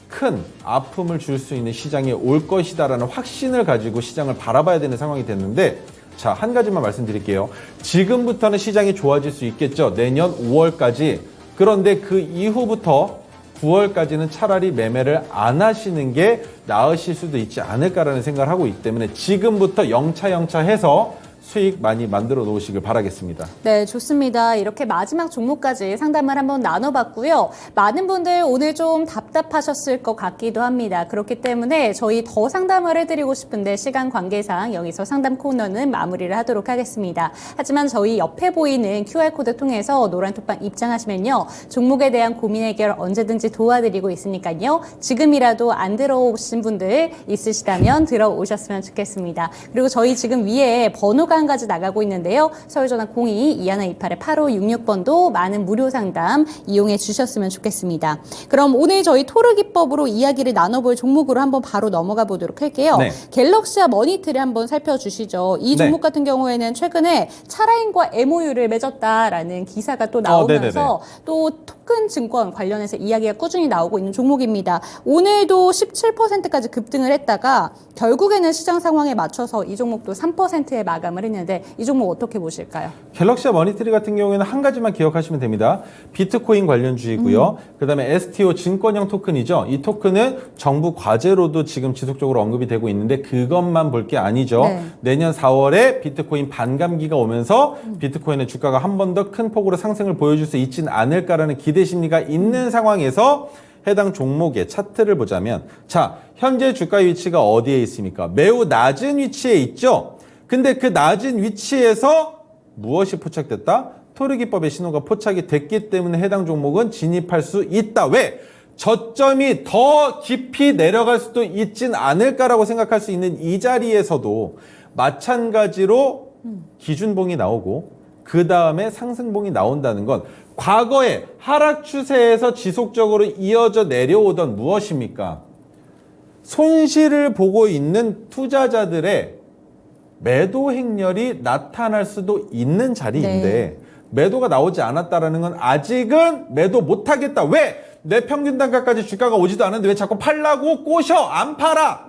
큰 아픔을 줄 수 있는 시장이 올 것이다라는 확신을 가지고 시장을 바라봐야 되는 상황이 됐는데, 자, 한 가지만 말씀드릴게요. 지금부터는 시장이 좋아질 수 있겠죠. 내년 5월까지. 그런데 그 이후부터 9월까지는 차라리 매매를 안 하시는 게 나으실 수도 있지 않을까라는 생각을 하고 있기 때문에 지금부터 영차 해서 수익 많이 만들어 놓으시길 바라겠습니다. 네, 좋습니다. 이렇게 마지막 종목까지 상담을 한번 나눠봤고요. 많은 분들 오늘 좀 답답하셨을 것 같기도 합니다. 그렇기 때문에 저희 더 상담을 해드리고 싶은데 시간 관계상 여기서 상담 코너는 마무리를 하도록 하겠습니다. 하지만 저희 옆에 보이는 QR코드 통해서 노란톡방 입장하시면요. 종목에 대한 고민 해결 언제든지 도와드리고 있으니까요. 지금이라도 안 들어오신 분들 있으시다면 들어오셨으면 좋겠습니다. 그리고 저희 지금 위에 번호가 한 가지 나가고 있는데요. 서울전화 02-2128-8566번도 많은 무료 상담 이용해 주셨으면 좋겠습니다. 그럼 오늘 저희 토르기법으로 이야기를 나눠볼 종목으로 한번 바로 넘어가 보도록 할게요. 네. 갤럭시와 머니트리 한번 살펴주시죠. 이 종목 같은 경우에는 최근에 차라인과 MOU를 맺었다라는 기사가 또 나오면서 또 토큰 증권 관련해서 이야기가 꾸준히 나오고 있는 종목입니다. 오늘도 17%까지 급등을 했다가 결국에는 시장 상황에 맞춰서 이 종목도 3%에 마감을 했는데 이 종목 어떻게 보실까요? 갤럭시와 머니트리 같은 경우에는 한 가지만 기억하시면 됩니다. 비트코인 관련주이고요. 그다음에 STO 증권형 토큰이죠. 이 토큰은 정부 과제로도 지금 지속적으로 언급이 되고 있는데 그것만 볼 게 아니죠. 네. 내년 4월에 비트코인 반감기가 오면서 비트코인의 주가가 한 번 더 큰 폭으로 상승을 보여줄 수 있지는 않을까라는 기대 심리가 있는 상황에서 해당 종목의 차트를 보자면, 자, 현재 주가 위치가 어디에 있습니까? 매우 낮은 위치에 있죠. 근데 그 낮은 위치에서 무엇이 포착됐다? 토르기법의 신호가 포착이 됐기 때문에 해당 종목은 진입할 수 있다. 왜? 저점이 더 깊이 내려갈 수도 있진 않을까라고 생각할 수 있는 이 자리에서도 마찬가지로 기준봉이 나오고 그 다음에 상승봉이 나온다는 건 과거에 하락 추세에서 지속적으로 이어져 내려오던 무엇입니까? 손실을 보고 있는 투자자들의 매도 행렬이 나타날 수도 있는 자리인데 매도가 나오지 않았다라는 건 아직은 매도 못하겠다. 왜? 내 평균 단가까지 주가가 오지도 않았는데 왜 자꾸 팔라고 꼬셔? 안 팔아!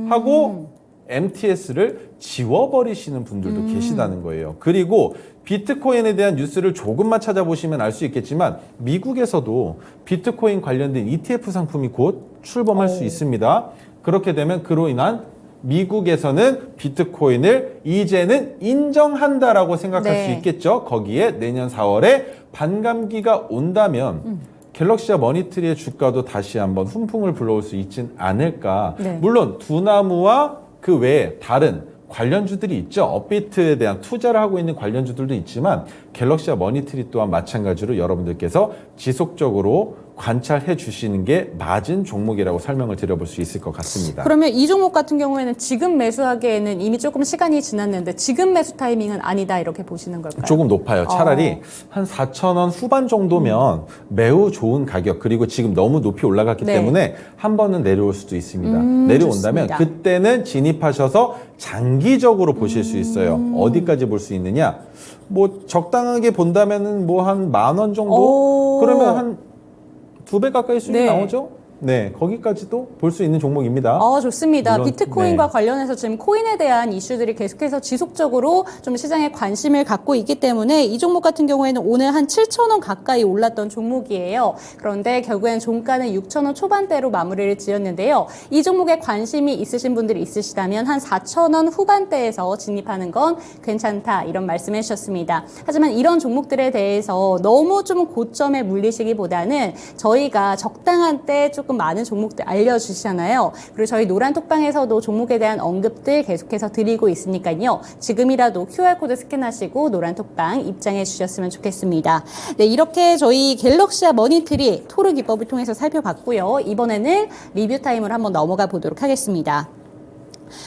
하고 MTS를 지워버리시는 분들도 계시다는 거예요. 그리고 비트코인에 대한 뉴스를 조금만 찾아보시면 알 수 있겠지만 미국에서도 비트코인 관련된 ETF 상품이 곧 출범할 수 있습니다. 그렇게 되면 그로 인한 미국에서는 비트코인을 이제는 인정한다라고 생각할 수 있겠죠. 거기에 내년 4월에 반감기가 온다면 갤럭시와 머니트리의 주가도 다시 한번 훈풍을 불러올 수 있진 않을까. 물론 두나무와 그 외에 다른 관련주들이 있죠. 업비트에 대한 투자를 하고 있는 관련주들도 있지만 갤럭시와 머니트리 또한 마찬가지로 여러분들께서 지속적으로 관찰해 주시는 게 맞은 종목이라고 설명을 드려볼 수 있을 것 같습니다. 그러면 이 종목 같은 경우에는 지금 매수하기에는 이미 조금 시간이 지났는데 지금 매수 타이밍은 아니다 이렇게 보시는 걸까요? 조금 높아요. 차라리 한 4,000원 후반 정도면 매우 좋은 가격, 그리고 지금 너무 높이 올라갔기 때문에 한 번은 내려올 수도 있습니다. 내려온다면 좋습니다. 그때는 진입하셔서 장기적으로 보실 수 있어요. 어디까지 볼 수 있느냐? 뭐 적당하게 본다면은 뭐 한 10,000원 정도? 그러면 한 2배 가까이 수익이 나오죠? 네, 거기까지도 볼 수 있는 종목입니다. 좋습니다. 물론, 비트코인과 관련해서 지금 코인에 대한 이슈들이 계속해서 지속적으로 좀 시장에 관심을 갖고 있기 때문에 이 종목 같은 경우에는 오늘 한 7,000원 가까이 올랐던 종목이에요. 그런데 결국엔 종가는 6,000원 초반대로 마무리를 지었는데요. 이 종목에 관심이 있으신 분들이 있으시다면 한 4,000원 후반대에서 진입하는 건 괜찮다 이런 말씀해 주셨습니다. 하지만 이런 종목들에 대해서 너무 좀 고점에 물리시기보다는 저희가 적당한 때 조금 많은 종목들 알려주시잖아요. 그리고 저희 노란톡방에서도 종목에 대한 언급들 계속해서 드리고 있으니까요. 지금이라도 QR코드 스캔하시고 노란톡방 입장해 주셨으면 좋겠습니다. 네, 이렇게 저희 갤럭시와 머니트리 토르 기법을 통해서 살펴봤고요. 이번에는 리뷰 타임을 한번 넘어가 보도록 하겠습니다.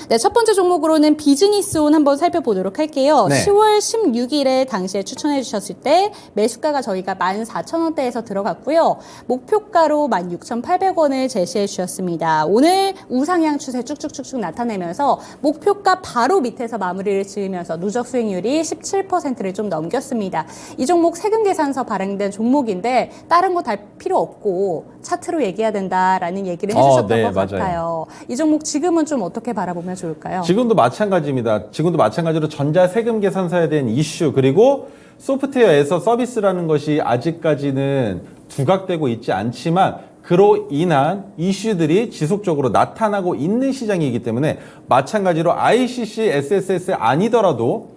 네, 첫 번째 종목으로는 비즈니스온 한번 살펴보도록 할게요. 네. 10월 16일에 당시에 추천해 주셨을 때 매수가가 저희가 14,000원대에서 들어갔고요. 목표가로 16,800원을 제시해 주셨습니다. 오늘 우상향 추세 쭉쭉쭉쭉 나타내면서 목표가 바로 밑에서 마무리를 지으면서 누적 수익률이 17%를 좀 넘겼습니다. 이 종목 세금 계산서 발행된 종목인데 다른 거 달 필요 없고 차트로 얘기해야 된다라는 얘기를 해주셨던 네, 것 맞아요. 같아요. 이 종목 지금은 좀 어떻게 바라보면 좋을까요? 지금도 마찬가지입니다. 지금도 마찬가지로 전자 세금 계산서에 대한 이슈 그리고 소프트웨어에서 서비스라는 것이 아직까지는 두각되고 있지 않지만 그로 인한 이슈들이 지속적으로 나타나고 있는 시장이기 때문에 마찬가지로 ICC, SSS 아니더라도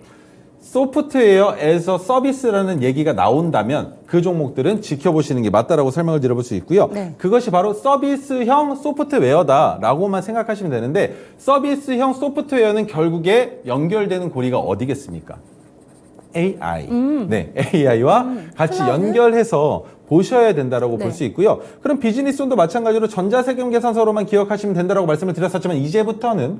소프트웨어에서 서비스라는 얘기가 나온다면 그 종목들은 지켜보시는 게 맞다라고 설명을 드려볼 수 있고요. 네. 그것이 바로 서비스형 소프트웨어다라고만 생각하시면 되는데 서비스형 소프트웨어는 결국에 연결되는 고리가 어디겠습니까? AI. 네, AI와 같이 클라우드? 연결해서 보셔야 된다라고 네. 볼 수 있고요. 그럼 비즈니스온도 마찬가지로 전자세금 계산서로만 기억하시면 된다라고 말씀을 드렸었지만 이제부터는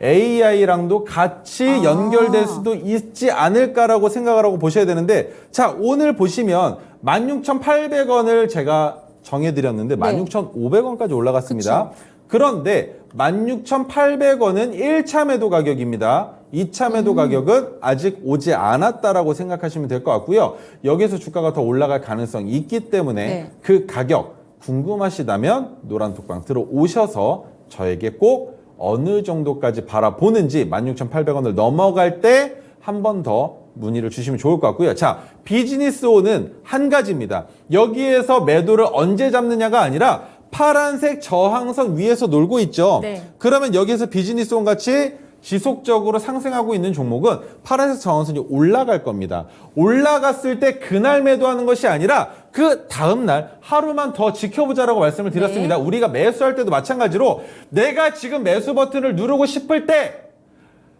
AI랑도 같이 연결될 수도 있지 않을까라고 생각을 하고 보셔야 되는데 자 오늘 보시면 16,800원을 제가 정해드렸는데 네. 16,500원까지 올라갔습니다. 그쵸. 그런데 16,800원은 1차 매도 가격입니다. 2차 매도 가격은 아직 오지 않았다라고 생각하시면 될 것 같고요. 여기서 주가가 더 올라갈 가능성이 있기 때문에 네. 그 가격 궁금하시다면 노란톡방 들어오셔서 저에게 꼭 어느 정도까지 바라보는지 16,800원을 넘어갈 때 한 번 더 문의를 주시면 좋을 것 같고요. 자, 비즈니스온은 한 가지입니다. 여기에서 매도를 언제 잡느냐가 아니라 파란색 저항선 위에서 놀고 있죠. 네. 그러면 여기에서 비즈니스온 같이 지속적으로 상승하고 있는 종목은 파란색 저항선이 올라갈 겁니다. 올라갔을 때 그날 매도하는 것이 아니라 그 다음날 하루만 더 지켜보자라고 말씀을 드렸습니다. 네. 우리가 매수할 때도 마찬가지로 내가 지금 매수 버튼을 누르고 싶을 때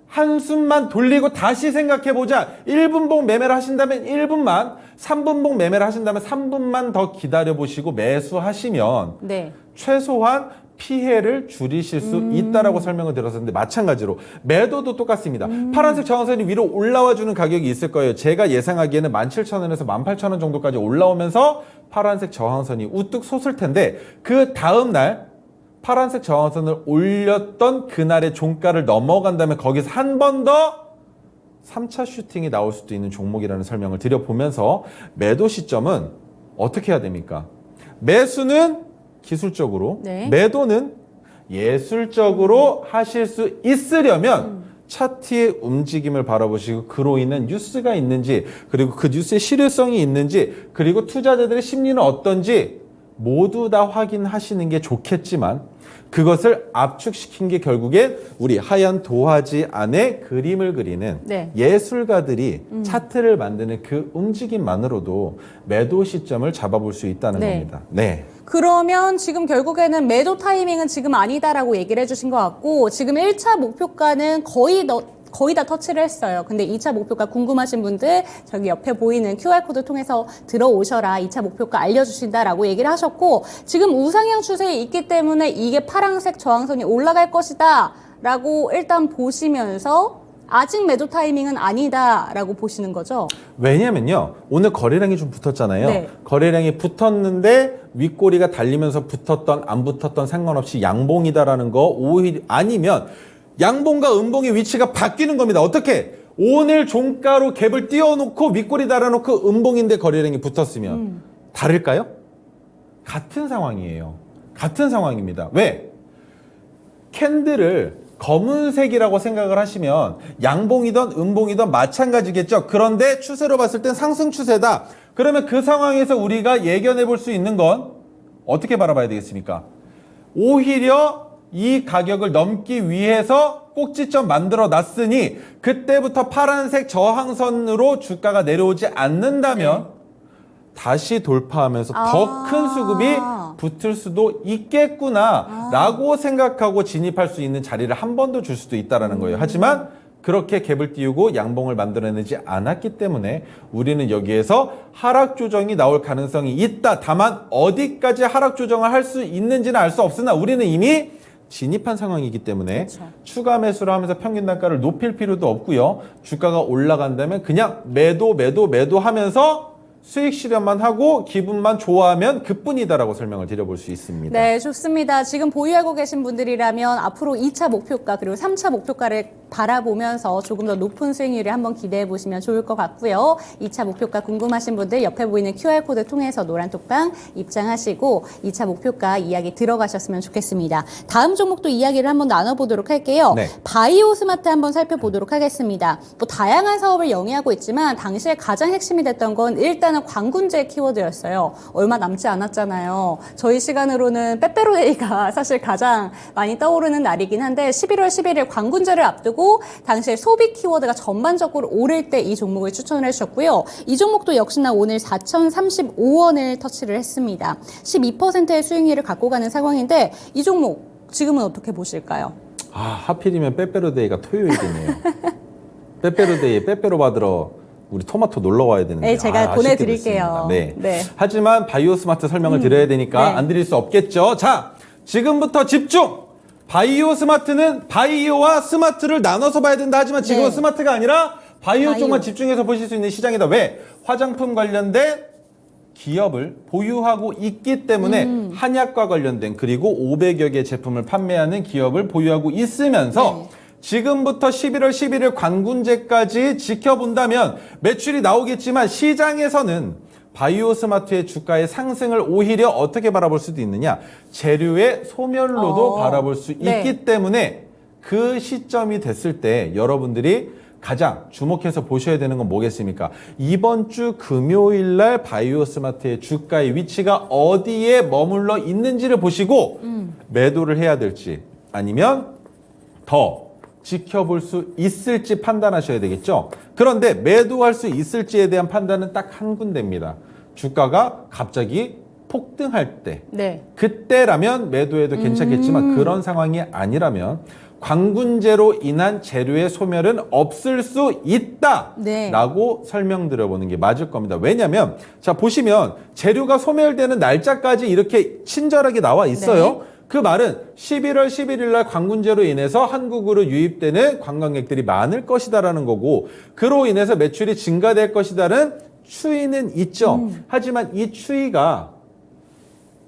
한숨만 돌리고 다시 생각해보자. 1분봉 매매를 하신다면 1분만, 3분봉 매매를 하신다면 3분만 더 기다려보시고 매수하시면 네. 최소한 피해를 줄이실 수 있다라고 설명을 드렸었는데 마찬가지로 매도도 똑같습니다. 파란색 저항선이 위로 올라와주는 가격이 있을 거예요. 제가 예상하기에는 17,000원에서 18,000원 정도까지 올라오면서 파란색 저항선이 우뚝 솟을 텐데 그 다음날 파란색 저항선을 올렸던 그날의 종가를 넘어간다면 거기서 한 번 더 3차 슈팅이 나올 수도 있는 종목이라는 설명을 드려보면서 매도 시점은 어떻게 해야 됩니까? 매수는 기술적으로, 네. 매도는 예술적으로 하실 수 있으려면 차트의 움직임을 바라보시고 그로 인한 뉴스가 있는지 그리고 그 뉴스의 실효성이 있는지 그리고 투자자들의 심리는 어떤지 모두 다 확인하시는 게 좋겠지만 그것을 압축시킨 게 결국엔 우리 하얀 도화지 안에 그림을 그리는 네. 예술가들이 차트를 만드는 그 움직임만으로도 매도 시점을 잡아볼 수 있다는 네. 겁니다. 네. 그러면 지금 결국에는 매도 타이밍은 지금 아니다라고 얘기를 해주신 것 같고 지금 1차 목표가는 거의 다 터치를 했어요. 근데 2차 목표가 궁금하신 분들 저기 옆에 보이는 QR코드 통해서 들어오셔라. 2차 목표가 알려주신다라고 얘기를 하셨고 지금 우상향 추세에 있기 때문에 이게 파란색 저항선이 올라갈 것이다 라고 일단 보시면서 아직 매도 타이밍은 아니다라고 보시는 거죠? 왜냐면요. 오늘 거래량이 좀 붙었잖아요. 네. 거래량이 붙었는데 윗꼬리가 달리면서 붙었던 안 붙었던 상관없이 양봉이다라는 거 오히려 아니면 양봉과 음봉의 위치가 바뀌는 겁니다. 어떻게? 오늘 종가로 갭을 띄워놓고 윗꼬리 달아놓고 음봉인데 거래량이 붙었으면 다를까요? 같은 상황이에요. 같은 상황입니다. 왜? 캔들을 검은색이라고 생각을 하시면 양봉이든 음봉이든 마찬가지겠죠. 그런데 추세로 봤을 땐 상승 추세다. 그러면 그 상황에서 우리가 예견해 볼 수 있는 건 어떻게 바라봐야 되겠습니까? 오히려 이 가격을 넘기 위해서 꼭지점 만들어 놨으니 그때부터 파란색 저항선으로 주가가 내려오지 않는다면 다시 돌파하면서 더 큰 수급이 붙을 수도 있겠구나 라고 생각하고 진입할 수 있는 자리를 한 번 더 줄 수도 있다는 거예요. 하지만 그렇게 갭을 띄우고 양봉을 만들어내지 않았기 때문에 우리는 여기에서 하락 조정이 나올 가능성이 있다. 다만 어디까지 하락 조정을 할 수 있는지는 알 수 없으나 우리는 이미 진입한 상황이기 때문에 그렇죠. 추가 매수를 하면서 평균 단가를 높일 필요도 없고요. 주가가 올라간다면 그냥 매도 하면서 수익 실현만 하고 기분만 좋아하면 그뿐이다라고 설명을 드려볼 수 있습니다. 네, 좋습니다. 지금 보유하고 계신 분들이라면 앞으로 2차 목표가 그리고 3차 목표가를 바라보면서 조금 더 높은 수익률을 한번 기대해 보시면 좋을 것 같고요. 2차 목표가 궁금하신 분들 옆에 보이는 QR코드 통해서 노란 톡방 입장하시고 2차 목표가 이야기 들어가셨으면 좋겠습니다. 다음 종목도 이야기를 한번 나눠보도록 할게요. 네. 바이오 스마트 한번 살펴보도록 하겠습니다. 뭐 다양한 사업을 영위하고 있지만 당시에 가장 핵심이 됐던 건 일단은 광군제 키워드였어요. 얼마 남지 않았잖아요. 저희 시간으로는 빼빼로데이가 사실 가장 많이 떠오르는 날이긴 한데 11월 11일 광군제를 앞두고 당시에 소비 키워드가 전반적으로 오를 때 이 종목을 추천을 해주셨고요. 이 종목도 역시나 오늘 4,035원을 터치를 했습니다. 12%의 수익률을 갖고 가는 상황인데 이 종목 지금은 어떻게 보실까요? 아, 하필이면 빼빼로데이가 토요일이네요. 빼빼로데이에 빼빼로 받으러 우리 토마토 놀러 와야 되는데. 네, 제가 보내드릴게요. 네. 네. 하지만 바이오 스마트 설명을 드려야 되니까 네. 안 드릴 수 없겠죠. 자, 지금부터 집중! 바이오 스마트는 바이오와 스마트를 나눠서 봐야 된다 하지만 지금은 네. 스마트가 아니라 바이오 바이오. 쪽만 집중해서 보실 수 있는 시장이다. 왜? 화장품 관련된 기업을 보유하고 있기 때문에 한약과 관련된 그리고 500여 개 제품을 판매하는 기업을 보유하고 있으면서 네. 지금부터 11월 11일 관군제까지 지켜본다면 매출이 나오겠지만 시장에서는 바이오 스마트의 주가의 상승을 오히려 어떻게 바라볼 수도 있느냐? 재료의 소멸로도 바라볼 수 네. 있기 때문에 그 시점이 됐을 때 여러분들이 가장 주목해서 보셔야 되는 건 뭐겠습니까? 이번 주 금요일 날 바이오 스마트의 주가의 위치가 어디에 머물러 있는지를 보시고 매도를 해야 될지 아니면 더 지켜볼 수 있을지 판단하셔야 되겠죠. 그런데 매도할 수 있을지에 대한 판단은 딱 한 군데입니다. 주가가 갑자기 폭등할 때 네. 그때라면 매도해도 괜찮겠지만 그런 상황이 아니라면 광군제로 인한 재료의 소멸은 없을 수 있다라고 설명드려보는 게 맞을 겁니다. 왜냐하면 자 보시면 재료가 소멸되는 날짜까지 이렇게 친절하게 나와 있어요. 네. 그 말은 11월 11일 날 광군제로 인해서 한국으로 유입되는 관광객들이 많을 것이다라는 거고 그로 인해서 매출이 증가될 것이다라는 추이는 있죠. 하지만 이 추이가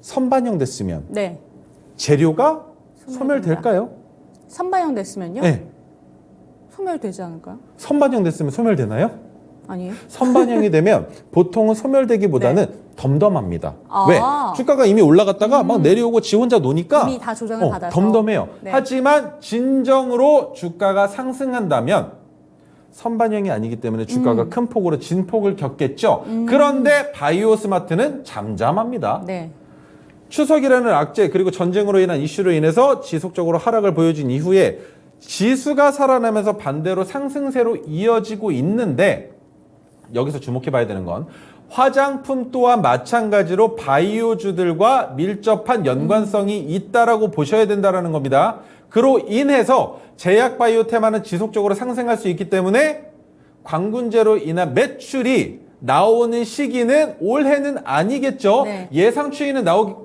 선반영됐으면 네. 재료가 소멸될까요? 선반영됐으면요? 네. 소멸되지 않을까요? 선반영됐으면 소멸되나요? 아니에요? 선반영이 되면 보통은 소멸되기보다는 덤덤합니다. 아. 왜? 주가가 이미 올라갔다가 막 내려오고 지 혼자 노니까 이미 다 조정을 받아서. 덤덤해요. 네. 하지만 진정으로 주가가 상승한다면 선반영이 아니기 때문에 주가가 큰 폭으로 진폭을 겪겠죠. 그런데 바이오 스마트는 잠잠합니다. 네. 추석이라는 악재 그리고 전쟁으로 인한 이슈로 인해서 지속적으로 하락을 보여준 이후에 지수가 살아나면서 반대로 상승세로 이어지고 있는데 여기서 주목해 봐야 되는 건 화장품 또한 마찬가지로 바이오주들과 밀접한 연관성이 있다라고 보셔야 된다라는 겁니다. 그로 인해서 제약 바이오 테마는 지속적으로 상승할 수 있기 때문에 광군제로 인한 매출이 나오는 시기는 올해는 아니겠죠. 네. 예상 추이는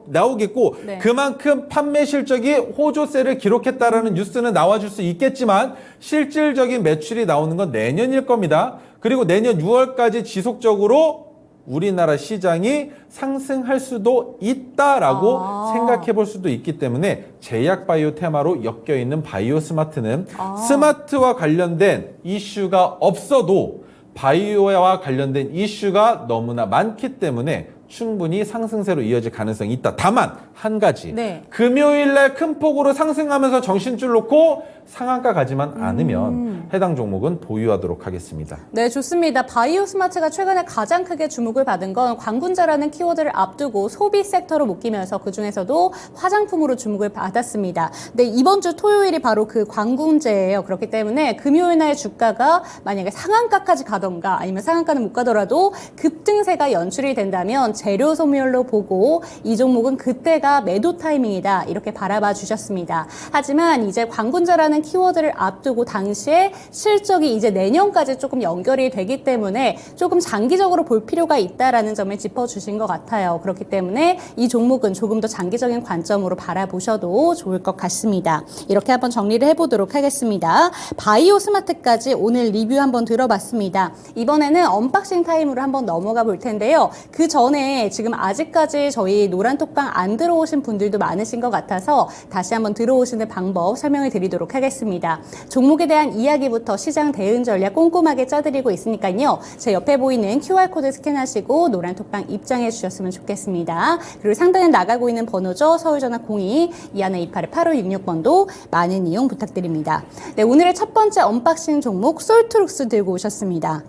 나오겠고 네. 그만큼 판매 실적이 호조세를 기록했다라는 뉴스는 나와줄 수 있겠지만 실질적인 매출이 나오는 건 내년일 겁니다. 그리고 내년 6월까지 지속적으로 우리나라 시장이 상승할 수도 있다라고 생각해 볼 수도 있기 때문에 제약 바이오 테마로 엮여 있는 바이오 스마트는 스마트와 관련된 이슈가 없어도 바이오와 관련된 이슈가 너무나 많기 때문에 충분히 상승세로 이어질 가능성이 있다. 다만 한 가지 네. 금요일 날 큰 폭으로 상승하면서 정신줄 놓고 상한가 가지만 않으면 해당 종목은 보유하도록 하겠습니다. 네, 좋습니다. 바이오 스마트가 최근에 가장 크게 주목을 받은 건 광군제라는 키워드를 앞두고 소비 섹터로 묶이면서 그중에서도 화장품으로 주목을 받았습니다. 근데 이번 주 토요일이 바로 그 광군제예요. 그렇기 때문에 금요일 날 주가가 만약에 상한가까지 가던가 아니면 상한가는 못 가더라도 급등세가 연출이 된다면 재료 소멸로 보고 이 종목은 그때 현재가 매도 타이밍이다 이렇게 바라봐 주셨습니다. 하지만 이제 광군자라는 키워드를 앞두고 당시에 실적이 이제 내년까지 조금 연결이 되기 때문에 조금 장기적으로 볼 필요가 있다라는 점을 짚어주신 것 같아요. 그렇기 때문에 이 종목은 조금 더 장기적인 관점으로 바라보셔도 좋을 것 같습니다. 이렇게 한번 정리를 해보도록 하겠습니다. 바이오 스마트까지 오늘 리뷰 한번 들어봤습니다. 이번에는 언박싱 타임으로 한번 넘어가 볼 텐데요. 그 전에 지금 아직까지 저희 노란톡방 안 들어오신 분들도 많으신 것 같아서 다시 한번 들어오시는 방법 설명을 드리도록 하겠습니다. 종목에 대한 이야기부터 시장 대응 전략 꼼꼼하게 짜드리고 있으니까요. 제 옆에 보이는 QR코드 스캔하시고 노란톡방 입장해 주셨으면 좋겠습니다. 그리고 상단에 나가고 있는 번호죠. 서울전화 02-2128-8566번도 많은 이용 부탁드립니다. 네, 오늘의 첫 번째 언박싱 종목 솔트룩스 들고 오셨습니다.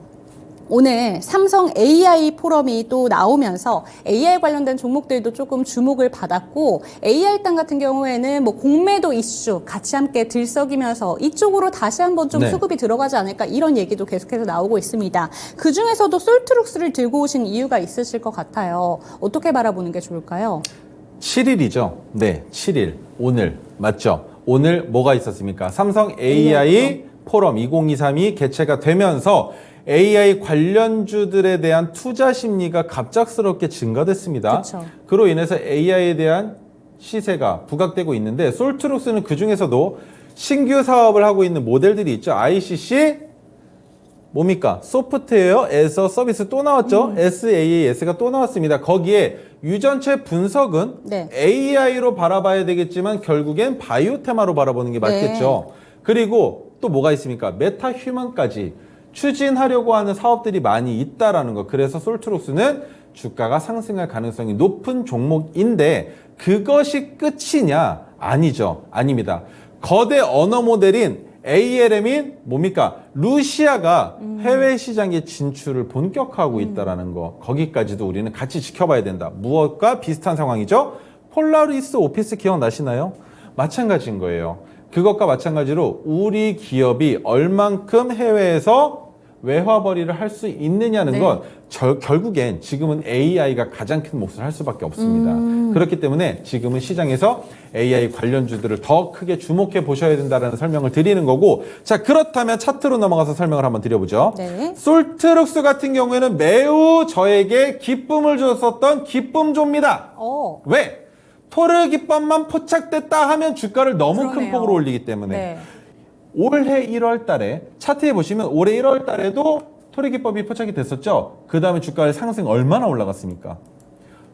오늘 삼성 AI 포럼이 또 나오면서 AI 관련된 종목들도 조금 주목을 받았고 AI 땅 같은 경우에는 뭐 공매도 이슈 같이 함께 들썩이면서 이쪽으로 다시 한번 좀 수급이 들어가지 않을까 이런 얘기도 계속해서 나오고 있습니다. 그중에서도 솔트룩스를 들고 오신 이유가 있으실 것 같아요. 어떻게 바라보는 게 좋을까요? 7일이죠. 네, 7일. 오늘 맞죠? 오늘 뭐가 있었습니까? 삼성 AI 포럼 2023이 개최가 되면서 AI 관련주들에 대한 투자 심리가 갑작스럽게 증가됐습니다. 그쵸. 그로 인해서 AI에 대한 시세가 부각되고 있는데 솔트룩스는 그중에서도 신규 사업을 하고 있는 모델들이 있죠. ICC 뭡니까? 소프트웨어에서 서비스 또 나왔죠. SaaS가 또 나왔습니다. 거기에 유전체 분석은 AI로 바라봐야 되겠지만 결국엔 바이오 테마로 바라보는 게 맞겠죠. 그리고 또 뭐가 있습니까? 메타 휴먼까지 추진하려고 하는 사업들이 많이 있다라는 거. 그래서 솔트룩스는 주가가 상승할 가능성이 높은 종목인데 그것이 끝이냐? 아니죠. 아닙니다. 거대 언어 모델인 ALM인 뭡니까? 루시아가 해외 시장에 진출을 본격화하고 있다라는 거. 거기까지도 우리는 같이 지켜봐야 된다. 무엇과 비슷한 상황이죠? 폴라리스 오피스 기억나시나요? 마찬가지인 거예요. 그것과 마찬가지로 우리 기업이 얼만큼 해외에서 외화벌이를 할 수 있느냐는 건 결국엔 지금은 AI가 가장 큰 몫을 할 수밖에 없습니다. 그렇기 때문에 지금은 시장에서 AI 관련주들을 더 크게 주목해 보셔야 된다는 설명을 드리는 거고, 자, 그렇다면 차트로 넘어가서 설명을 한번 드려보죠. 솔트룩스 같은 경우에는 매우 저에게 기쁨을 줬었던 기쁨조입니다. 왜? 토르 기법만 포착됐다 하면 주가를 너무 큰 폭으로 올리기 때문에 올해 1월 달에 차트에 보시면 올해 1월 달에도 토르 기법이 포착이 됐었죠. 그 다음에 주가의 상승 얼마나 올라갔습니까?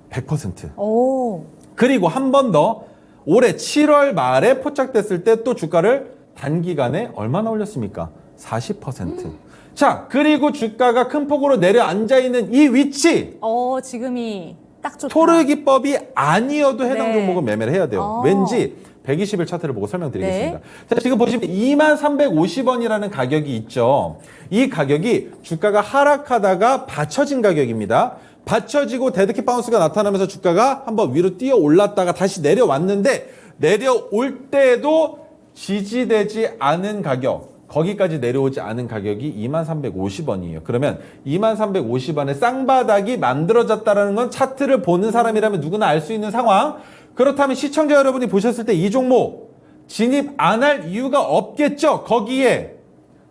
100%. 그리고 한 번 더 올해 7월 말에 포착됐을 때 또 주가를 단기간에 얼마나 올렸습니까? 40%. 자, 그리고 주가가 큰 폭으로 내려앉아 있는 이 위치. 지금이 딱 좋다. 토르 기법이 아니어도 해당 종목은 매매를 해야 돼요. 왠지 120일 차트를 보고 설명드리겠습니다. 자, 지금 보시면 2350원이라는 가격이 있죠. 이 가격이 주가가 하락하다가 받쳐진 가격입니다. 받쳐지고 데드캣 바운스가 나타나면서 주가가 한번 위로 뛰어 올랐다가 다시 내려왔는데 내려올 때에도 지지되지 않은 가격, 거기까지 내려오지 않은 가격이 2350원이에요. 그러면 2350원의 쌍바닥이 만들어졌다는 건 차트를 보는 사람이라면 누구나 알 수 있는 상황. 그렇다면 시청자 여러분이 보셨을 때 이 종목 진입 안 할 이유가 없겠죠. 거기에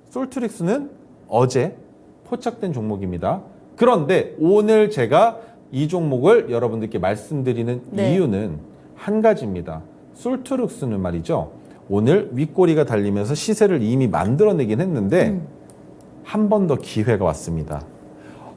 솔트룩스는 어제 포착된 종목입니다. 그런데 오늘 제가 이 종목을 여러분들께 말씀드리는 이유는 한 가지입니다. 솔트룩스는 말이죠. 오늘 윗꼬리가 달리면서 시세를 이미 만들어내긴 했는데 한 번 더 기회가 왔습니다.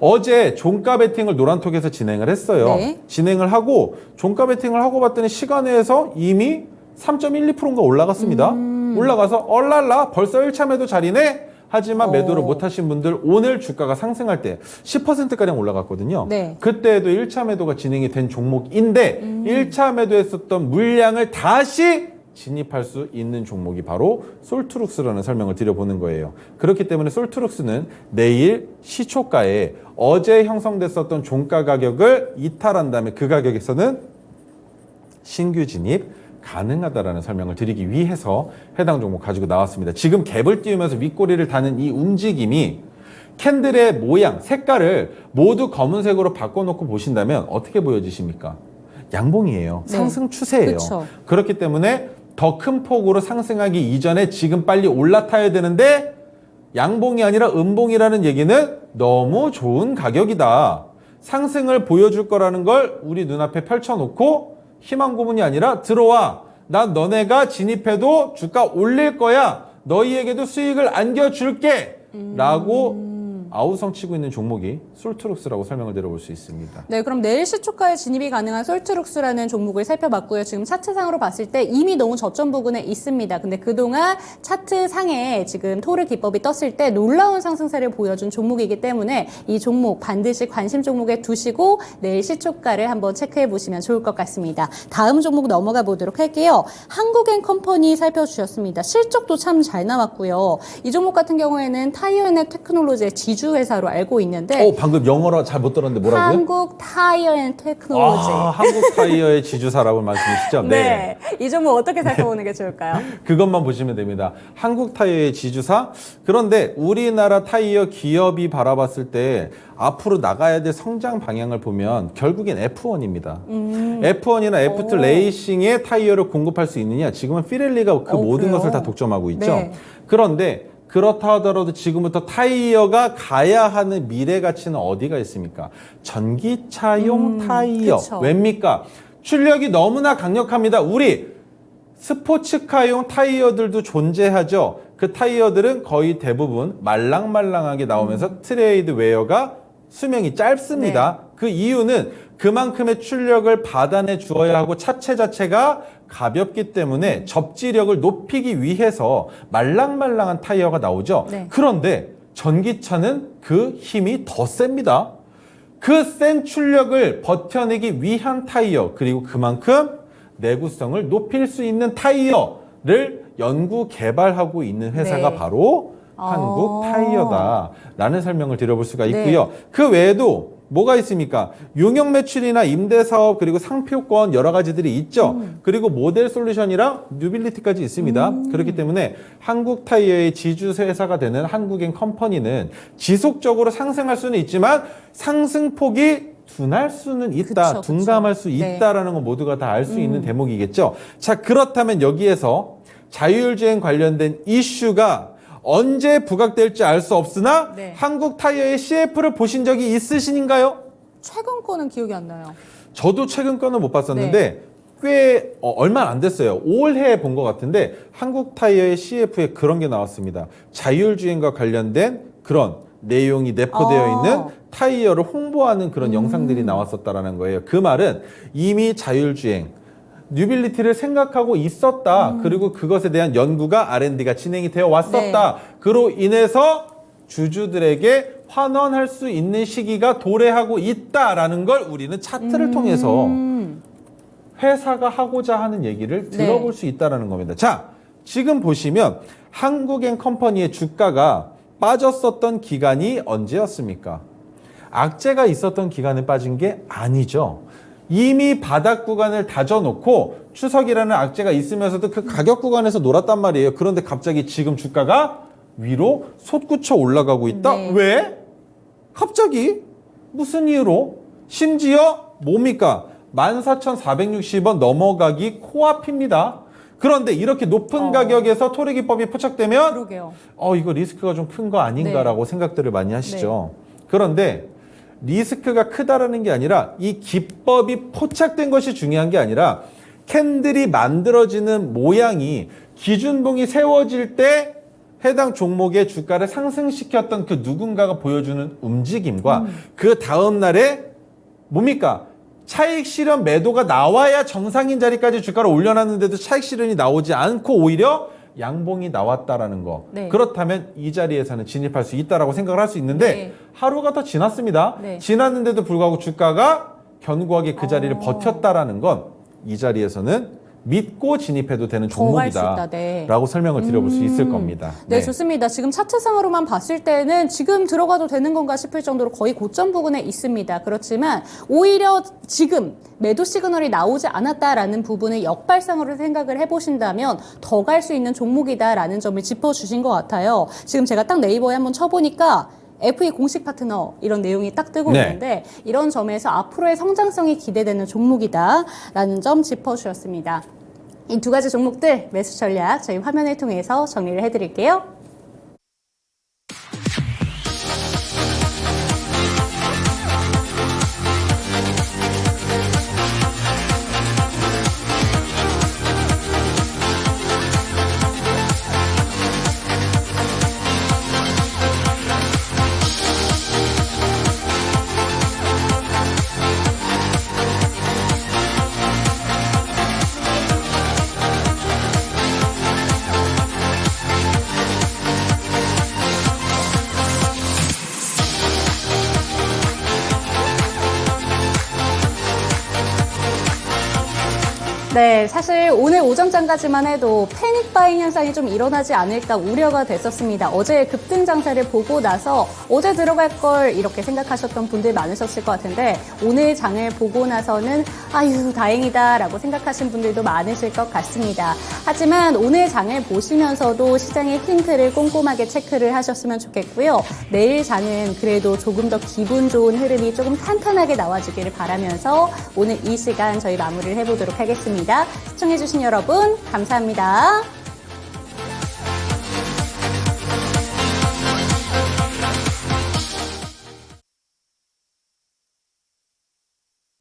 어제 종가 베팅을 노란톡에서 진행을 했어요. 진행을 하고 종가 베팅을 하고 봤더니 시간에서 이미 3.12%인가 올라갔습니다. 올라가서 얼랄라 벌써 1차 매도 자리네. 하지만 매도를 못하신 분들 오늘 주가가 상승할 때 10%가량 올라갔거든요. 그때에도 1차 매도가 진행이 된 종목인데 1차 매도했었던 물량을 다시 진입할 수 있는 종목이 바로 솔트룩스라는 설명을 드려보는 거예요. 그렇기 때문에 솔트룩스는 내일 시초가에 어제 형성됐었던 종가 가격을 이탈한 다음에 그 가격에서는 신규 진입 가능하다라는 설명을 드리기 위해서 해당 종목 가지고 나왔습니다. 지금 갭을 띄우면서 윗꼬리를 다는 이 움직임이 캔들의 모양, 색깔을 모두 검은색으로 바꿔놓고 보신다면 어떻게 보여지십니까? 양봉이에요. 네. 상승 추세예요. 그쵸. 그렇기 때문에 더 큰 폭으로 상승하기 이전에 지금 빨리 올라타야 되는데 양봉이 아니라 음봉이라는 얘기는 너무 좋은 가격이다. 상승을 보여줄 거라는 걸 우리 눈앞에 펼쳐놓고 희망 고문이 아니라 들어와. 난 너네가 진입해도 주가 올릴 거야. 너희에게도 수익을 안겨줄게. 라고 아우성치고 있는 종목이 솔트룩스라고 설명을 드려볼 수 있습니다. 네, 그럼 내일 시초가에 진입이 가능한 솔트룩스라는 종목을 살펴봤고요. 지금 차트상으로 봤을 때 이미 너무 저점 부근에 있습니다. 근데 그동안 차트상에 지금 토르 기법이 떴을 때 놀라운 상승세를 보여준 종목이기 때문에 이 종목 반드시 관심 종목에 두시고 내일 시초가를 한번 체크해 보시면 좋을 것 같습니다. 다음 종목 넘어가 보도록 할게요. 한국앤컴퍼니 살펴주셨습니다. 실적도 참 잘 나왔고요. 이 종목 같은 경우에는 타이어앤 테크놀로지의 지주 회사로 알고 있는데 방금 영어로 잘 못 들었는데 뭐라고요? 한국 타이어앤 테크놀로지. 한국 타이어의 지주사라고 말씀이시죠? 네. 이 종목 어떻게 살펴보는 게 좋을까요? 그것만 보시면 됩니다. 한국 타이어의 지주사. 그런데 우리나라 타이어 기업이 바라봤을 때 앞으로 나가야 될 성장 방향을 보면 결국엔 F1입니다. F1이나 F2 레이싱의 타이어를 공급할 수 있느냐? 지금은 피렐리가 그 모든 그래요? 것을 다 독점하고 있죠. 네. 그런데 그렇다 하더라도 지금부터 타이어가 가야 하는 미래 가치는 어디가 있습니까? 전기차용 타이어. 그쵸. 왜입니까? 출력이 너무나 강력합니다. 우리 스포츠카용 타이어들도 존재하죠. 그 타이어들은 거의 대부분 말랑말랑하게 나오면서 트레이드 웨어가 수명이 짧습니다. 그 이유는 그만큼의 출력을 받아내 주어야 하고 차체 자체가 가볍기 때문에 접지력을 높이기 위해서 말랑말랑한 타이어가 나오죠. 네. 그런데 전기차는 그 힘이 더 셉니다. 그 센 출력을 버텨내기 위한 타이어, 그리고 그만큼 내구성을 높일 수 있는 타이어를 연구 개발하고 있는 회사가 네. 바로 한국 타이어다라는 설명을 드려볼 수가 있고요. 네. 그 외에도 뭐가 있습니까? 용역 매출이나 임대 사업 그리고 상표권 여러 가지들이 있죠. 그리고 모델 솔루션이랑 뉴빌리티까지 있습니다. 그렇기 때문에 한국 타이어의 지주 회사가 되는 한국앤컴퍼니는 지속적으로 상승할 수는 있지만 상승폭이 둔할 수는 있다, 그쵸. 둔감할 수 네. 있다라는 건 모두가 다 알 수 있는 대목이겠죠. 자, 그렇다면 여기에서 자율주행 관련된 이슈가 언제 부각될지 알 수 없으나 네. 한국 타이어의 CF를 보신 적이 있으신가요? 최근 거는 기억이 안 나요. 저도 최근 거는 못 봤었는데 네. 꽤 얼마 안 됐어요. 올해 본 것 같은데 한국 타이어의 CF에 그런 게 나왔습니다. 자율주행과 관련된 그런 내용이 내포되어 있는 타이어를 홍보하는 그런 영상들이 나왔었다라는 거예요. 그 말은 이미 자율주행 뉴빌리티를 생각하고 있었다. 그리고 그것에 대한 연구가 R&D가 진행이 되어 왔었다. 그로 인해서 주주들에게 환원할 수 있는 시기가 도래하고 있다라는 걸 우리는 차트를 통해서 회사가 하고자 하는 얘기를 들어볼 수 있다는 겁니다. 자, 지금 보시면 한국앤컴퍼니의 주가가 빠졌었던 기간이 언제였습니까? 악재가 있었던 기간에 빠진 게 아니죠. 이미 바닥 구간을 다져놓고 추석이라는 악재가 있으면서도 그 가격 구간에서 놀았단 말이에요. 그런데 갑자기 지금 주가가 위로 솟구쳐 올라가고 있다? 네. 왜? 갑자기? 무슨 이유로? 심지어 뭡니까? 14,460원 넘어가기 코앞입니다. 그런데 이렇게 높은 가격에서 토르기법이 포착되면 그러게요. 이거 리스크가 좀 큰 거 아닌가라고 생각들을 많이 하시죠. 그런데 리스크가 크다라는 게 아니라 이 기법이 포착된 것이 중요한 게 아니라 캔들이 만들어지는 모양이 기준봉이 세워질 때 해당 종목의 주가를 상승시켰던 그 누군가가 보여주는 움직임과 그 다음 날에 뭡니까? 차익 실현 매도가 나와야 정상인 자리까지 주가를 올려놨는데도 차익 실현이 나오지 않고 오히려 양봉이 나왔다라는 거. 네. 그렇다면 이 자리에서는 진입할 수 있다라고 생각을 할 수 있는데 네. 하루가 더 지났습니다. 네. 지났는데도 불구하고 주가가 견고하게 그 자리를 버텼다라는 건 이 자리에서는 믿고 진입해도 되는 더 갈 수 있다. 종목이다 네. 라고 설명을 드려볼 수 있을 겁니다. 네, 좋습니다. 지금 차트상으로만 봤을 때는 지금 들어가도 되는 건가 싶을 정도로 거의 고점 부근에 있습니다. 그렇지만 오히려 지금 매도 시그널이 나오지 않았다라는 부분을 역발상으로 생각을 해보신다면 더 갈 수 있는 종목이다라는 점을 짚어주신 것 같아요. 지금 제가 딱 네이버에 한번 쳐보니까 FE 공식 파트너 이런 내용이 딱 뜨고 네. 있는데 이런 점에서 앞으로의 성장성이 기대되는 종목이다라는 점 짚어주셨습니다. 이 두 가지 종목들 매수 전략 저희 화면을 통해서 정리를 해드릴게요. 네, 사실 오늘 오전장까지만 해도 패닉 바잉 현상이 좀 일어나지 않을까 우려가 됐었습니다. 어제 급등 장세를 보고 나서 어제 들어갈 걸 이렇게 생각하셨던 분들 많으셨을 것 같은데 오늘 장을 보고 나서는 아유 다행이다라고 생각하신 분들도 많으실 것 같습니다. 하지만 오늘 장을 보시면서도 시장의 힌트를 꼼꼼하게 체크를 하셨으면 좋겠고요. 내일 장은 그래도 조금 더 기분 좋은 흐름이 조금 탄탄하게 나와주기를 바라면서 오늘 이 시간 저희 마무리를 해보도록 하겠습니다. 시청해주신 여러분 감사합니다.